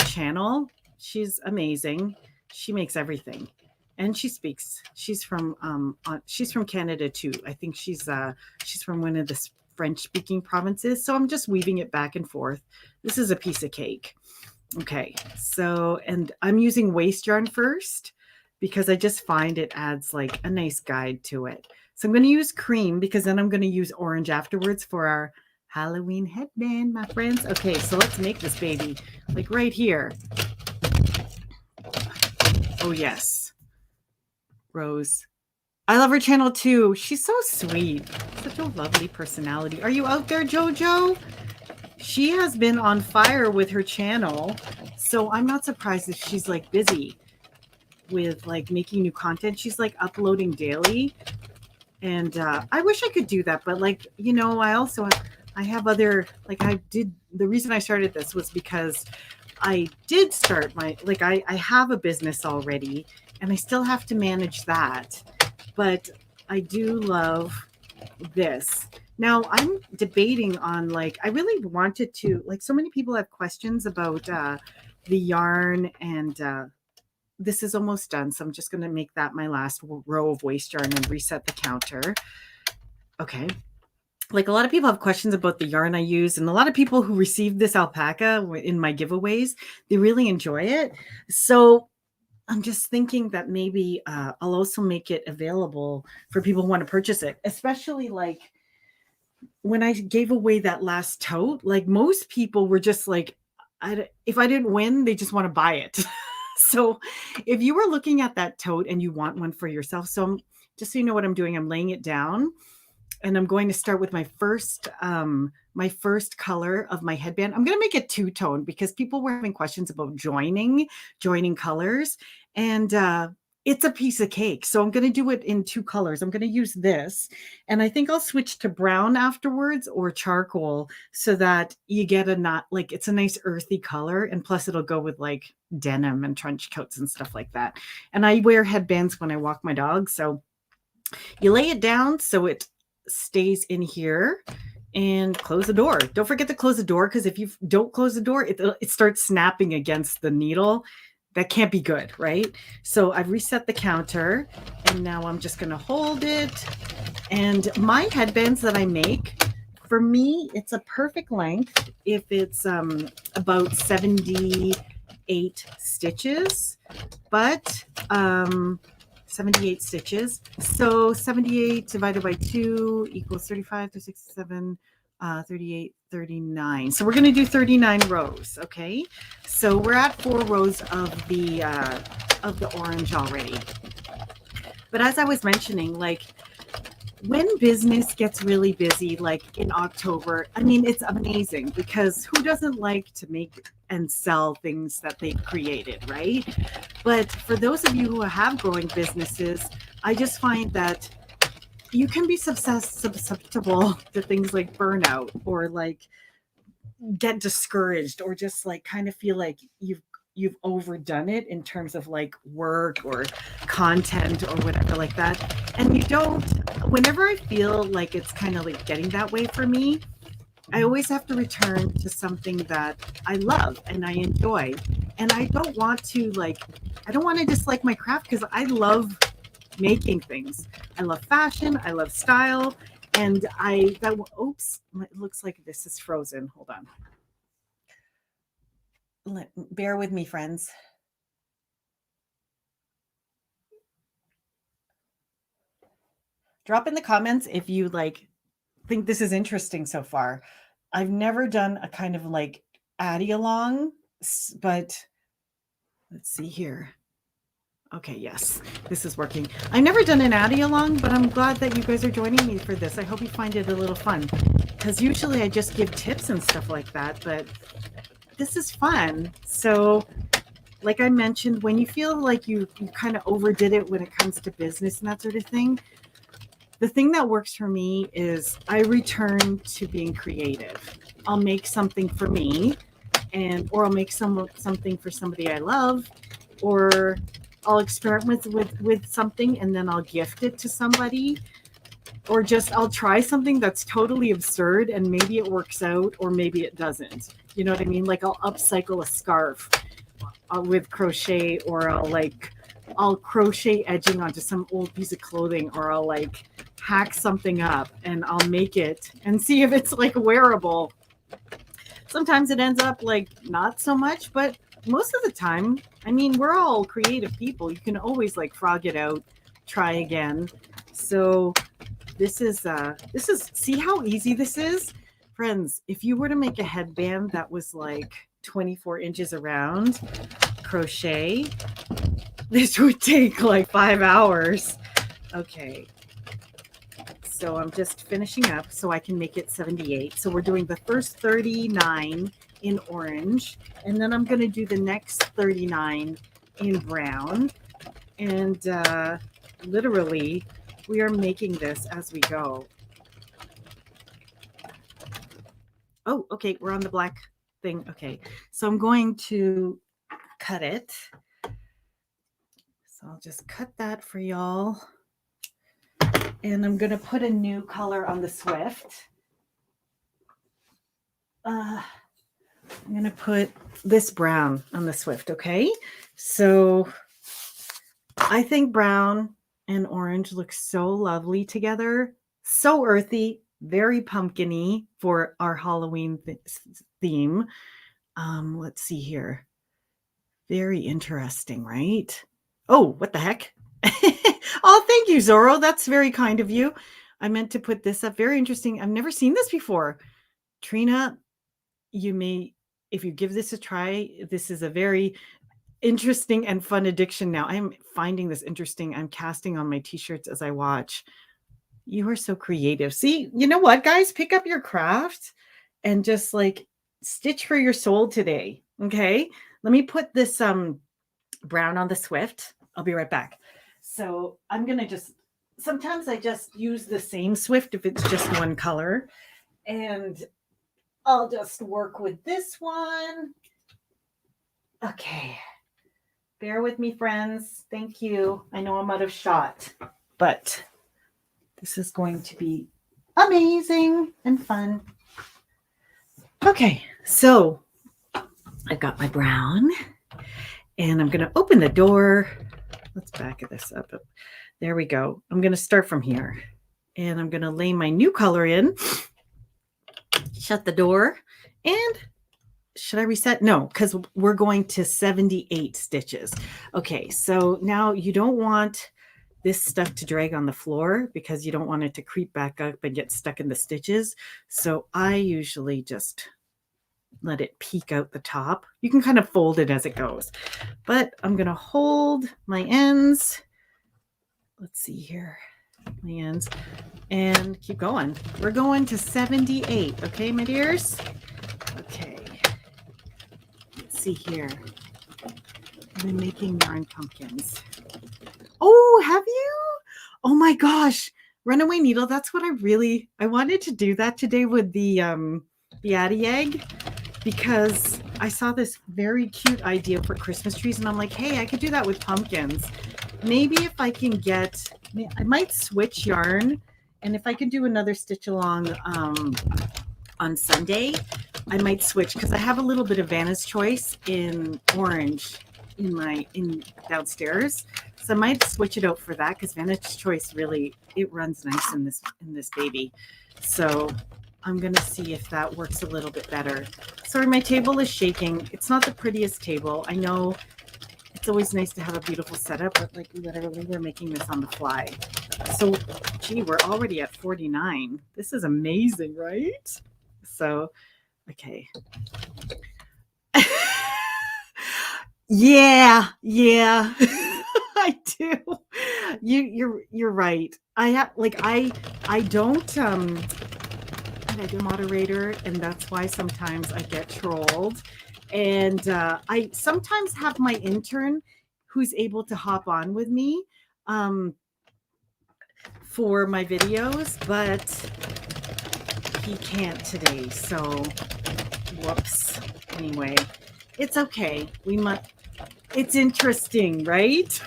channel, she's amazing. She makes everything, and she speaks. She's from Canada too. I think she's from one of the French-speaking provinces. So I'm just weaving it back and forth. This is a piece of cake. Okay, so and I'm using waste yarn first, because I just find it adds like a nice guide to it. So I'm going to use cream because then I'm going to use orange afterwards for our Halloween headband, my friends. Okay, so let's make this baby like right here. Oh, yes. Rose. I love her channel too. She's so sweet. Such a lovely personality. Are you out there, JoJo? She has been on fire with her channel. So I'm not surprised if she's like busy with like making new content. She's like uploading daily. And I wish I could do that. But like, you know, I have other, like the reason I started this was because I did start I have a business already and I still have to manage that. But I do love this. Now I'm debating on I really wanted to, so many people have questions about the yarn and this is almost done. So I'm just going to make that my last row of waste yarn and reset the counter. Okay. A lot of people have questions about the yarn I use, and a lot of people who received this alpaca in my giveaways, they really enjoy it. So I'm just thinking that maybe I'll also make it available for people who want to purchase it, especially when I gave away that last tote, most people were just if I didn't win, they just want to buy it. So if you were looking at that tote and you want one for yourself, just so you know what I'm doing, I'm laying it down. And I'm going to start with my first color of my headband. I'm going to make it two-tone because people were having questions about joining colors. And it's a piece of cake. So I'm going to do it in two colors. I'm going to use this. And I think I'll switch to brown afterwards or charcoal so that you get it's a nice earthy color. And plus it'll go with denim and trench coats and stuff like that. And I wear headbands when I walk my dog. So you lay it down so it stays in here and close the door. Don't forget to close the door because if you don't close the door, it starts snapping against the needle. That can't be good, right? So I've reset the counter and now I'm just going to hold it. And my headbands that I make, for me, it's a perfect length if it's about 78 stitches, but 78 stitches. So 78 divided by 2 equals 35 to 67, 38, 39. So we're going to do 39 rows. Okay. So we're at 4 rows of the orange already. But as I was mentioning, when business gets really busy, in October, I mean, it's amazing because who doesn't like to make and sell things that they've created, right? But for those of you who have growing businesses, I just find that you can be susceptible to things like burnout or get discouraged or just kind of feel like you've overdone it in terms of work or content or whatever like that. And you don't, whenever I feel like it's kind of getting that way for me, I always have to return to something that I love and I enjoy. And I don't want to I don't want to dislike my craft because I love making things. I love fashion. I love style. And oops, it looks like this is frozen. Hold on. Bear with me, friends. Drop in the comments if you think this is interesting so far. I've never done a kind of Addi along, but let's see here. Okay, yes, this is working. I've never done an Addi along, but I'm glad that you guys are joining me for this. I hope you find it a little fun because usually I just give tips and stuff like that, but this is fun. So like I mentioned, when you feel like you kind of overdid it when it comes to business and that sort of thing, the thing that works for me is I return to being creative. I'll make something for me or I'll make something for somebody I love, or I'll experiment with something and then I'll gift it to somebody, or just I'll try something that's totally absurd and maybe it works out or maybe it doesn't. You know what I mean? I'll upcycle a scarf with crochet, or I'll crochet edging onto some old piece of clothing, or I'll hack something up and I'll make it and see if it's wearable. Sometimes it ends up not so much, but most of the time, I mean, we're all creative people. You can always frog it out, try again. So this is see how easy this is Friends, if you were to make a headband that was like 24 inches around, crochet, this would take like 5 hours. Okay. So I'm just finishing up so I can make it 78. So we're doing the first 39 in orange, and then I'm going to do the next 39 in brown. And literally, we are making this as we go. Oh, okay, we're on the black thing. Okay, so I'm going to cut it. So I'll just cut that for y'all. And I'm going to put a new color on the Swift. I'm going to put this brown on the Swift, okay? So I think brown and orange look so lovely together. So earthy, very pumpkin-y for our Halloween theme. Let's see here. Very interesting, right? Oh, what the heck? Oh, thank you, Zorro. That's very kind of you. I meant to put this up. Very interesting. I've never seen this before. Trina, you may, if you give this a try, this is a very interesting and fun addiction now. I'm finding this interesting. I'm casting on my t-shirts as I watch. You are so creative. See, you know what, guys? Pick up your craft and just like stitch for your soul today. Okay. Let me put this brown on the Swift. I'll be right back. So I'm going to sometimes I just use the same Swift if it's just one color. And I'll just work with this one. Okay. Bear with me, friends. Thank you. I know I'm out of shot, but this is going to be amazing and fun. Okay. So I've got my brown and I'm going to open the door. Let's back this up. There we go. I'm going to start from here and I'm going to lay my new color in, shut the door, and should I reset? No, because we're going to 78 stitches. Okay, so now you don't want this stuff to drag on the floor because you don't want it to creep back up and get stuck in the stitches. So I usually just let it peek out the top. You can kind of fold it as it goes, but I'm going to hold my ends. Let's see here, my ends, and keep going. We're going to 78. Okay, my dears? Okay. Let's see here. I've been making yarn pumpkins. Oh, have you? Oh my gosh. Runaway needle. That's what I wanted to do that today with the Addi egg, because I saw this very cute idea for Christmas trees and I'm like, hey, I could do that with pumpkins. Maybe if I can I might switch yarn, and if I could do another stitch along on Sunday, I might switch because I have a little bit of Vanna's Choice in orange in downstairs. So I might switch it out for that because Vanna's Choice really, it runs nice in this baby. So I'm going to see if that works a little bit better. Sorry, my table is shaking. It's not the prettiest table. I know it's always nice to have a beautiful setup, but like literally we're making this on the fly. So, gee, we're already at 49. This is amazing, right? So, okay. Yeah. I do. You're right. I don't I do moderator, and that's why sometimes I get trolled. And I sometimes have my intern who's able to hop on with me for my videos, but he can't today. So, whoops. Anyway, it's okay. It's interesting, right?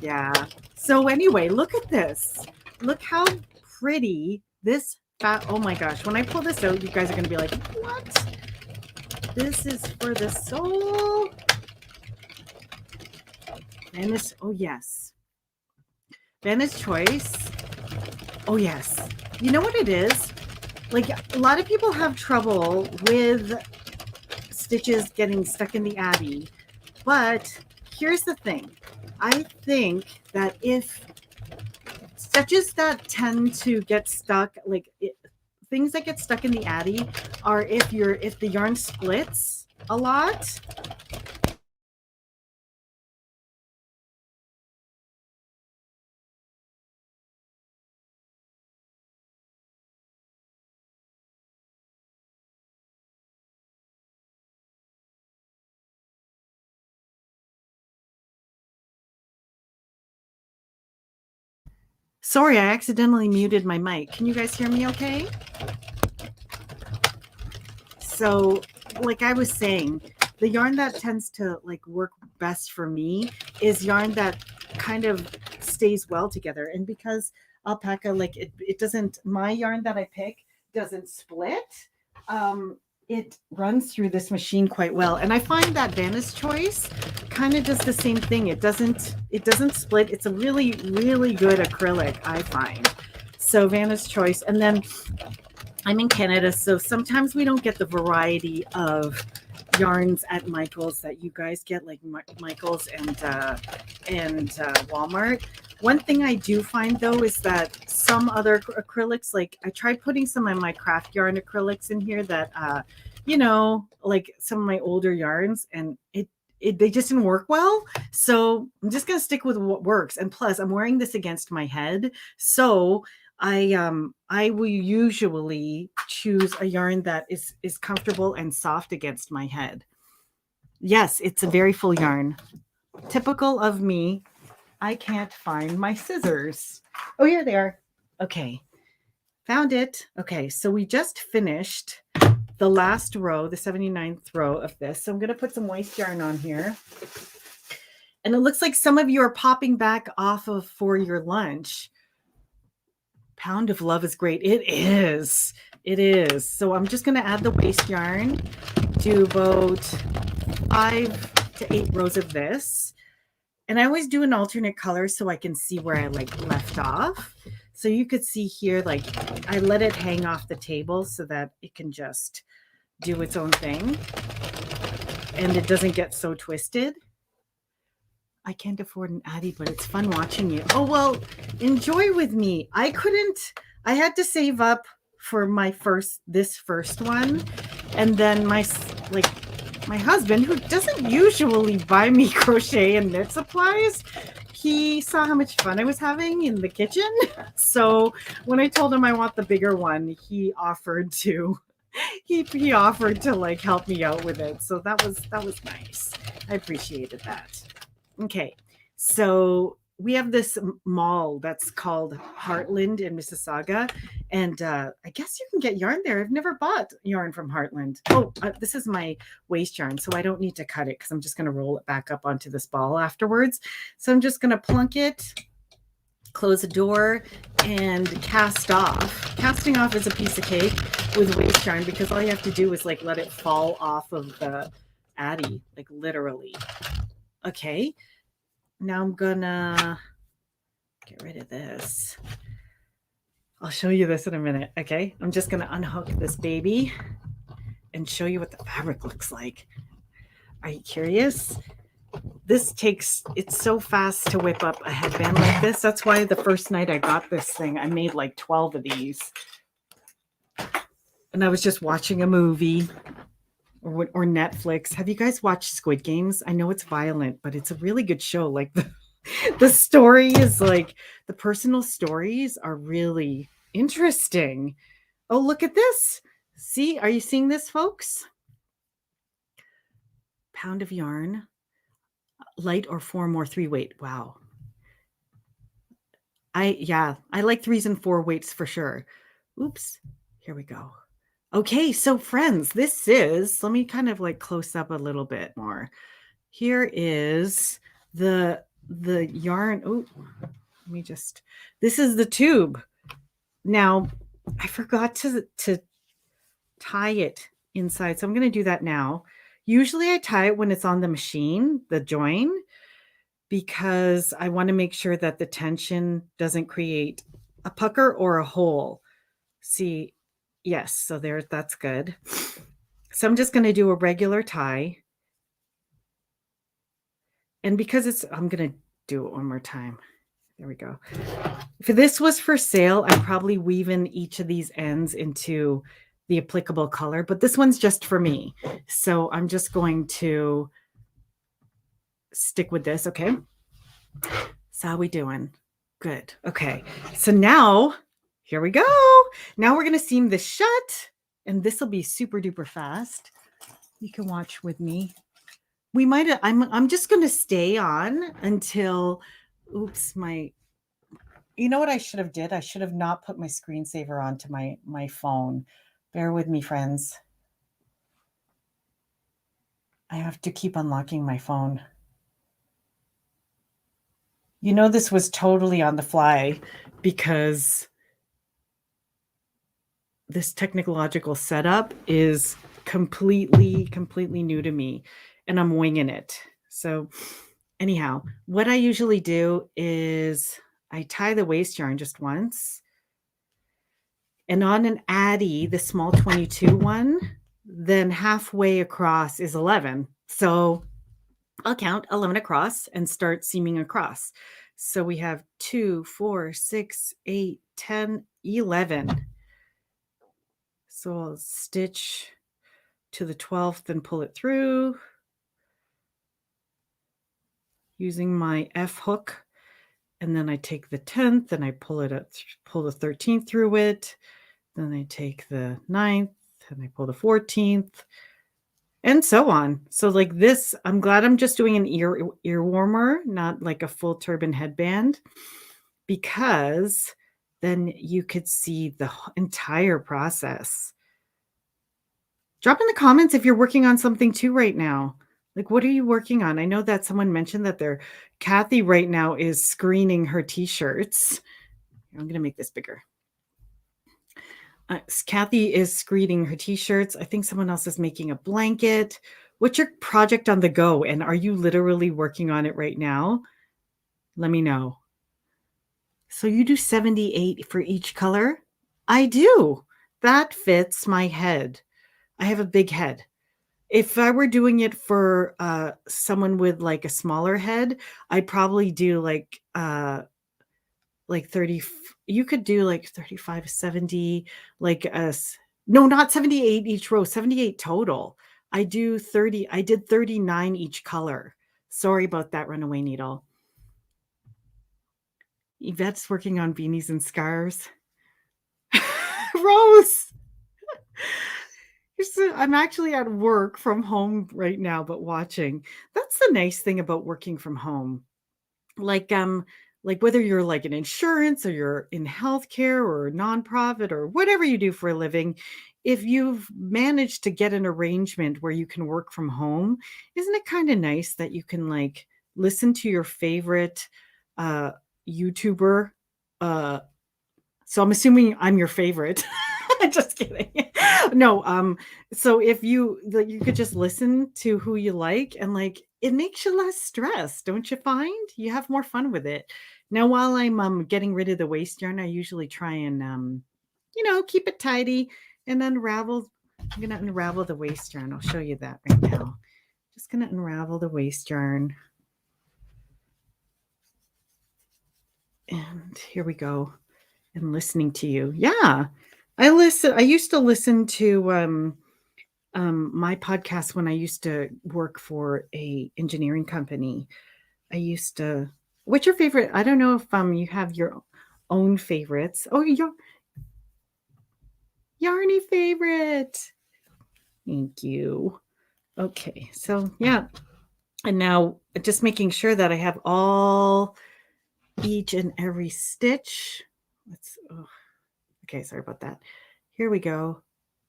Yeah. So anyway, look at this. Look how pretty this oh my gosh. When I pull this out, you guys are going to be like, what? This is for the soul. Vanna's, oh yes. Vanna's Choice. Oh yes. You know what it is? Like a lot of people have trouble with stitches getting stuck in the Addi, but here's the thing. I think that if stitches that tend to get stuck, like things that get stuck in the Addi are if the yarn splits a lot. Sorry, I accidentally muted my mic. Can you guys hear me okay? So, like I was saying, the yarn that tends to like work best for me is yarn that kind of stays well together. And because alpaca, like it doesn't, my yarn that I pick doesn't split. It runs through this machine quite well. And I find that Vanna's Choice kind of does the same thing. It doesn't split. It's a really, really good acrylic, I find. So Vanna's Choice. And then I'm in Canada, so sometimes we don't get the variety of yarns at Michael's that you guys get, like Michael's and Walmart. One thing I do find though is that some other acrylics, like I tried putting some of my craft yarn acrylics in here that, like some of my older yarns, and they just didn't work well. So I'm just gonna stick with what works. And plus, I'm wearing this against my head, so I will usually choose a yarn that is comfortable and soft against my head. Yes, it's a very full yarn. Typical of me. I can't find my scissors. Oh, here they are. Okay. Found it. Okay, so we just finished the last row, the 79th row of this. So I'm going to put some waste yarn on here. And it looks like some of you are popping back off of for your lunch. Pound of Love is great. It is. It is. So I'm just going to add the waste yarn, do about 5 to 8 rows of this. And I always do an alternate color so I can see where I like left off. So you could see here, like I let it hang off the table so that it can just do its own thing. And it doesn't get so twisted. I can't afford an Addi, but it's fun watching you. Oh, well, enjoy with me. I had to save up for this first one. And then my husband, who doesn't usually buy me crochet and knit supplies, he saw how much fun I was having in the kitchen. So when I told him I want the bigger one, he offered to like help me out with it. So that was nice. I appreciated that. Okay, so we have this mall that's called Heartland in Mississauga, and I guess you can get yarn there. I've never bought yarn from Heartland. Oh, this is my waste yarn, so I don't need to cut it because I'm just going to roll it back up onto this ball afterwards. So I'm just going to plunk it, close the door, and cast off. Casting off is a piece of cake with waste yarn because all you have to do is like let it fall off of the Addi, like literally. Okay, now I'm gonna get rid of this. I'll show you this in a minute. Okay, I'm just gonna unhook this baby and show you what the fabric looks like. Are you curious? It's so fast to whip up a headband like this. That's why the first night I got this thing, I made like 12 of these. And I was just watching a movie or Netflix. Have you guys watched Squid Games? I know it's violent, but it's a really good show. Like the story is like the personal stories are really interesting. Oh, look at this. See, are you seeing this, folks? Pound of yarn, light or 4 more 3 weight. Wow. I like 3s and 4 weights for sure. Oops. Here we go. Okay, so friends, this is, let me kind of like close up a little bit more. Here is the yarn. Oh, let me just, this is the tube. Now, I forgot to tie it inside, so I'm going to do that now. Usually I tie it when it's on the machine, the join, because I want to make sure that the tension doesn't create a pucker or a hole. See, yes, so that's good. So I'm just going to do a regular tie. And because I'm going to do it one more time. There we go. If this was for sale, I'd probably weave in each of these ends into the applicable color, but this one's just for me. So I'm just going to stick with this, okay? So how we doing? Good. Okay. So now, here we go. Now we're going to seam this shut, and this will be super duper fast. You can watch with me. We might I'm just going to stay on until oops, you know what I should have did? I should have not put my screensaver onto my phone. Bear with me, friends. I have to keep unlocking my phone. You know, this was totally on the fly because this technological setup is completely new to me, and I'm winging it. So anyhow, what I usually do is I tie the waist yarn just once, and on an Addi, the small 22 one, then halfway across is 11. So I'll count 11 across and start seaming across. So we have 2, 4, 6, 8, 10, 11. So I'll stitch to the 12th and pull it through using my F hook. And then I take the 10th and I pull it up, pull the 13th through it. Then I take the 9th and I pull the 14th and so on. So like this, I'm glad I'm just doing an ear warmer, not like a full turban headband, because then you could see the entire process. Drop in the comments if you're working on something too right now. Like, what are you working on? I know that someone mentioned that Kathy right now is screening her t-shirts. I'm going to make this bigger. Kathy is screening her t-shirts. I think someone else is making a blanket. What's your project on the go? And are you literally working on it right now? Let me know. So you do 78 for each color? I do. That fits my head. I have a big head. If I were doing it for someone with like a smaller head, I'd probably do like 30. You could do like 35, 70, like no, not 78 each row, 78 total. I did 39 each color. Sorry about that, runaway needle. Yvette's working on beanies and scarves. Rose. I'm actually at work from home right now, but watching. That's the nice thing about working from home. Like whether you're like in insurance or you're in healthcare or a nonprofit or whatever you do for a living, if you've managed to get an arrangement where you can work from home, isn't it kind of nice that you can like listen to your favorite YouTuber? So I'm assuming I'm your favorite. Just kidding. No, so if you could just listen to who you like, and like it makes you less stressed, don't you find? You have more fun with it. Now, while I'm getting rid of the waste yarn, I usually try and keep it tidy and unravel. I'm gonna unravel the waste yarn. I'll show you that right now. Just gonna unravel the waste yarn. And here we go. And listening to you. Yeah. I used to listen to my podcast when I used to work for a engineering company. What's your favorite? I don't know if you have your own favorites. Oh, Yarny favorite. Thank you. Okay, so yeah. And now just making sure that I have each and every stitch. Okay, sorry about that. Here we go.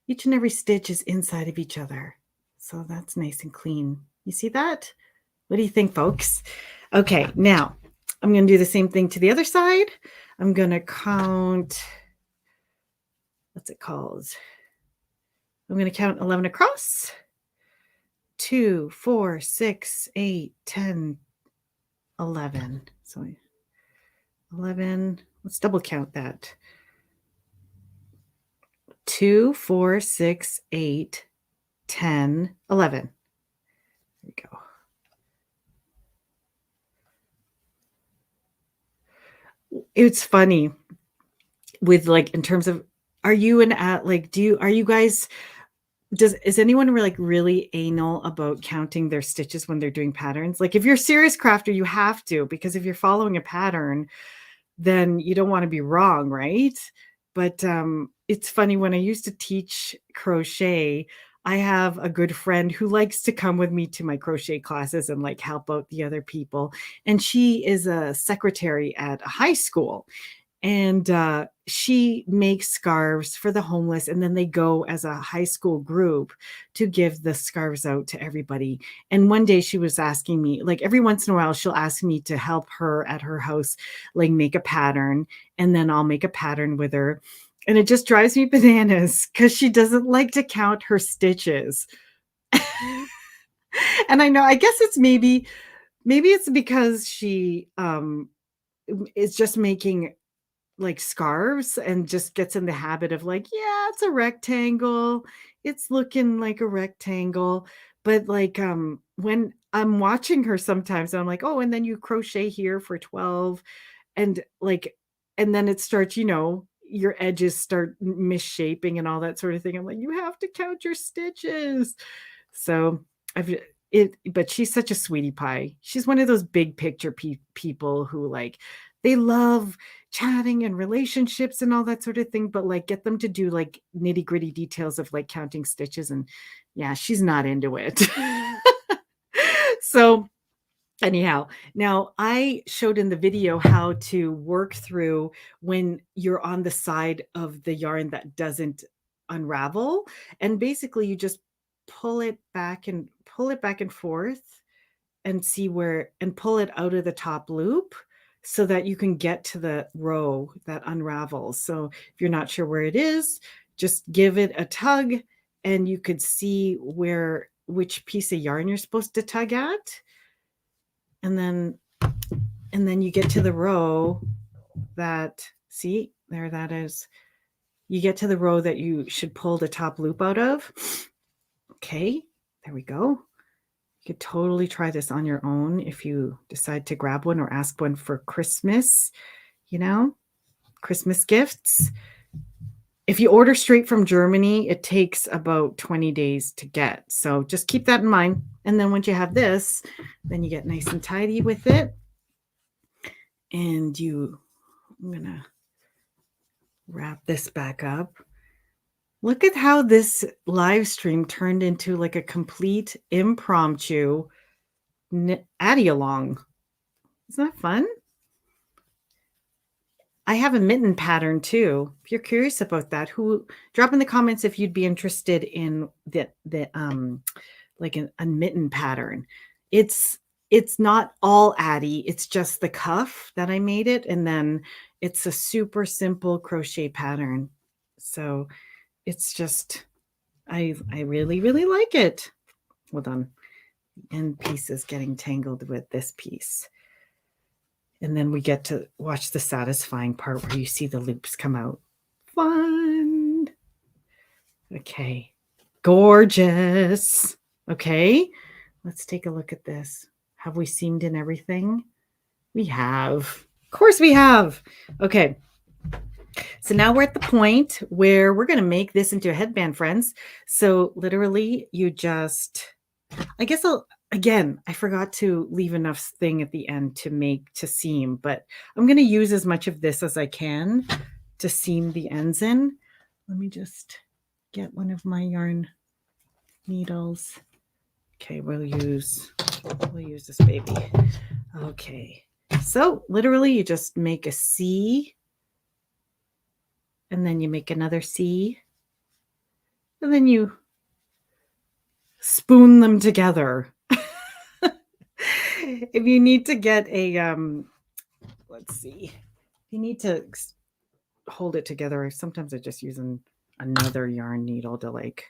Each and every stitch is inside of each other. So that's nice and clean. You see that? What do you think, folks? Okay, now I'm going to do the same thing to the other side. I'm going to count, what's it called? I'm going to count 11 across. 2, 4, 6, 8, 10, 11. So 11, let's double count that. 2, 4, 6, 8, 10, 11. There we go. It's funny with, like, in terms of are you an at like, do you are you guys is anyone like really anal about counting their stitches when they're doing patterns? Like, if you're a serious crafter, you have to, because if you're following a pattern, then you don't want to be wrong, right? But it's funny, when I used to teach crochet, I have a good friend who likes to come with me to my crochet classes and like help out the other people. And she is a secretary at a high school, and she makes scarves for the homeless, and then they go as a high school group to give the scarves out to everybody. And one day she was asking me, like, every once in a while she'll ask me to help her at her house, like make a pattern, and then I'll make a pattern with her. And it just drives me bananas because she doesn't like to count her stitches. And I know, I guess it's maybe it's because she is just making like scarves and just gets in the habit of like, yeah, it's a rectangle. It's looking like a rectangle. But like when I'm watching her sometimes, I'm like, oh, and then you crochet here for 12, and like, and then it starts, your edges start misshaping and all that sort of thing. I'm like, you have to count your stitches. So I've but she's such a sweetie pie. She's one of those big picture people who like, they love chatting and relationships and all that sort of thing, but like get them to do like nitty gritty details of like counting stitches, and yeah, she's not into it. So anyhow, now I showed in the video how to work through when you're on the side of the yarn that doesn't unravel. And basically you just pull it back and forth and see where, and pull it out of the top loop so that you can get to the row that unravels. So if you're not sure where it is, just give it a tug and you could see which piece of yarn you're supposed to tug at. And then you get to the row that, see, there that is. You get to the row that you should pull the top loop out of. Okay, there we go. You could totally try this on your own if you decide to grab one or ask one for Christmas, Christmas gifts. If you order straight from Germany, it takes about 20 days to get. So just keep that in mind. And then once you have this, then you get nice and tidy with it. And I'm going to wrap this back up. Look at how this live stream turned into like a complete impromptu Addi along. Isn't that fun? I have a mitten pattern too. If you're curious about that, drop in the comments if you'd be interested in the like a mitten pattern. It's not all Addi, it's just the cuff that I made it, and then it's a super simple crochet pattern. So it's just, I really, really like it. Hold on. End piece is getting tangled with this piece. And then we get to watch the satisfying part where you see the loops come out. Fun. Okay. Gorgeous. Okay. Let's take a look at this. Have we seamed in everything? We have. Of course we have. Okay. So now we're at the point where we're going to make this into a headband, friends. So literally you just, I guess I forgot to leave enough thing at the end to seam, but I'm going to use as much of this as I can to seam the ends in. Let me just get one of my yarn needles. Okay, we'll use this baby. Okay. So literally you just make a C, and then you make another C, and then you spoon them together. If you need to get a let's see, if you need to hold it together, sometimes I just use another yarn needle to like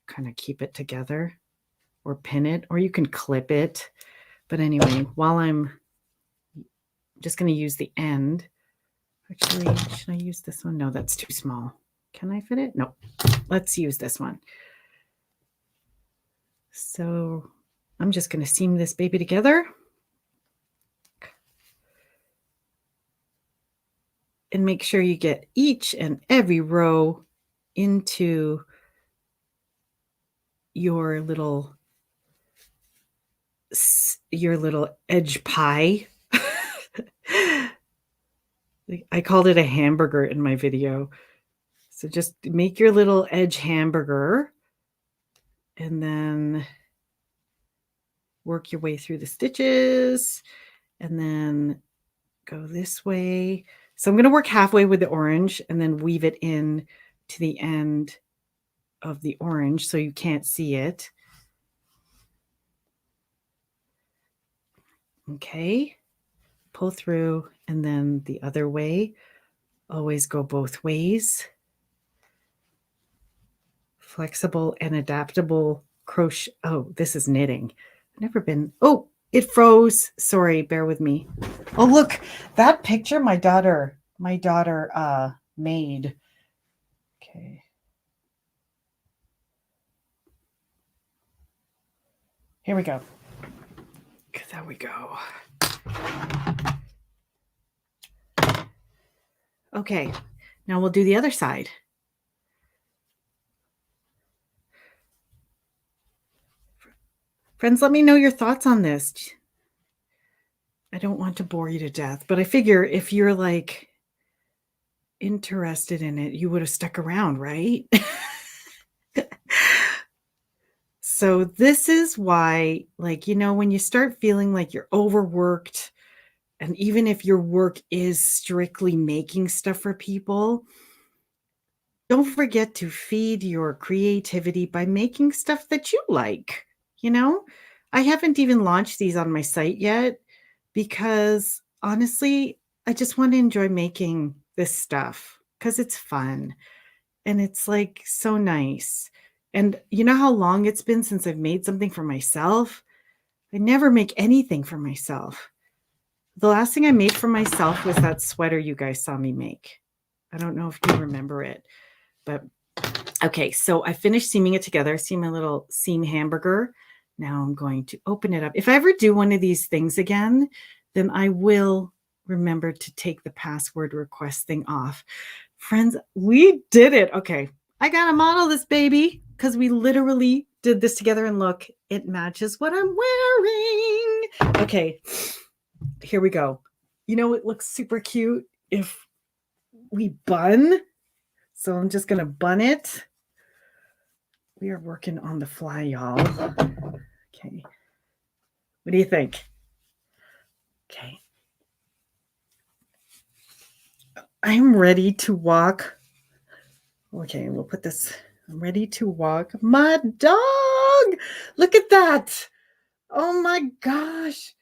kind of keep it together, or pin it, or you can clip it. But anyway, while I'm just going to use the end. Actually, should I use this one? No, that's too small. Can I fit it? No. Let's use this one. So I'm just going to seam this baby together. and make sure you get each and every row into your little edge pie. I called it a hamburger in my video. So just make your little edge hamburger and then work your way through the stitches and then go this way. So I'm going to work halfway with the orange and then weave it in to the end of the orange so you can't see it. Okay, pull through and then the other way. Always go both ways. Flexible and adaptable crochet. Oh, this is knitting. I've never been. Oh, it froze. Sorry, bear with me. Oh, look, that picture my daughter made. Okay. Here we go. There we go. Okay, now we'll do the other side. Friends, let me know your thoughts on this. I don't want to bore you to death, but I figure if you're like interested in it, you would have stuck around, right? So this is why, like, you know, when you start feeling like you're overworked, and even if your work is strictly making stuff for people, don't forget to feed your creativity by making stuff that you like. You know, I haven't even launched these on my site yet because honestly, I just want to enjoy making this stuff because it's fun and it's like so nice. And you know how long it's been since I've made something for myself? I never make anything for myself. The last thing I made for myself was that sweater you guys saw me make. I don't know if you remember it, but okay. So I finished seaming it together. See my little seam hamburger. Now I'm going to open it up. If I ever do one of these things again, then I will remember to take the password request thing off. Friends, we did it. Okay. I got to model this baby because we literally did this together and look, it matches what I'm wearing. Okay. Here we go. You know, it looks super cute if we bun. So I'm just going to bun it. We are working on the fly, y'all. Okay. What do you think? Okay. I'm ready to walk. Okay, we'll put this. I'm ready to walk my dog. Look at that. Oh my gosh.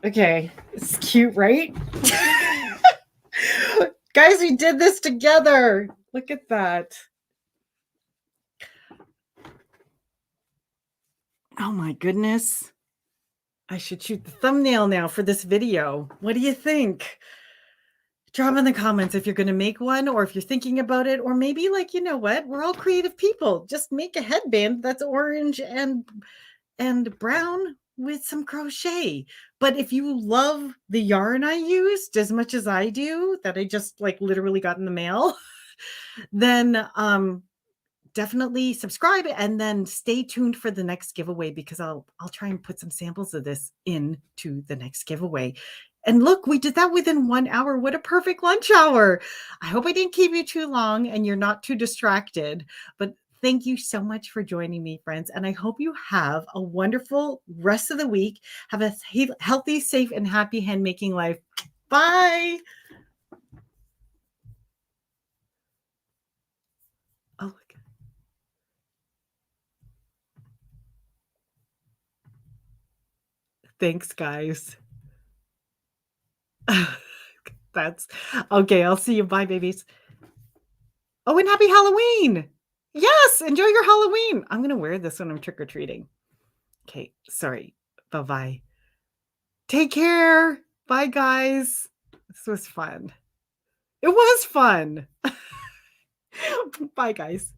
Okay, it's cute, right? Guys, we did this together. Look at that. Oh my goodness. I should shoot the thumbnail now for this video. What do you think? Drop in the comments if you're going to make one or if you're thinking about it, or maybe like, you know what? We're all creative people. Just make a headband that's orange and brown with some crochet. But if you love the yarn I used as much as I do, that I just like literally got in the mail, then definitely subscribe and then stay tuned for the next giveaway because I'll try and put some samples of this into the next giveaway. And look, we did that within 1 hour. What a perfect lunch hour. I hope I didn't keep you too long and you're not too distracted, but thank you so much for joining me, friends. And I hope you have a wonderful rest of the week. Have a healthy, safe, and happy handmaking life. Bye. Oh, look. Thanks, guys. That's okay. I'll see you. Bye, babies. Oh, and happy Halloween. Yes, enjoy your Halloween. I'm going to wear this when I'm trick-or-treating. Okay, sorry. Bye-bye. Take care. Bye, guys. This was fun. It was fun. Bye, guys.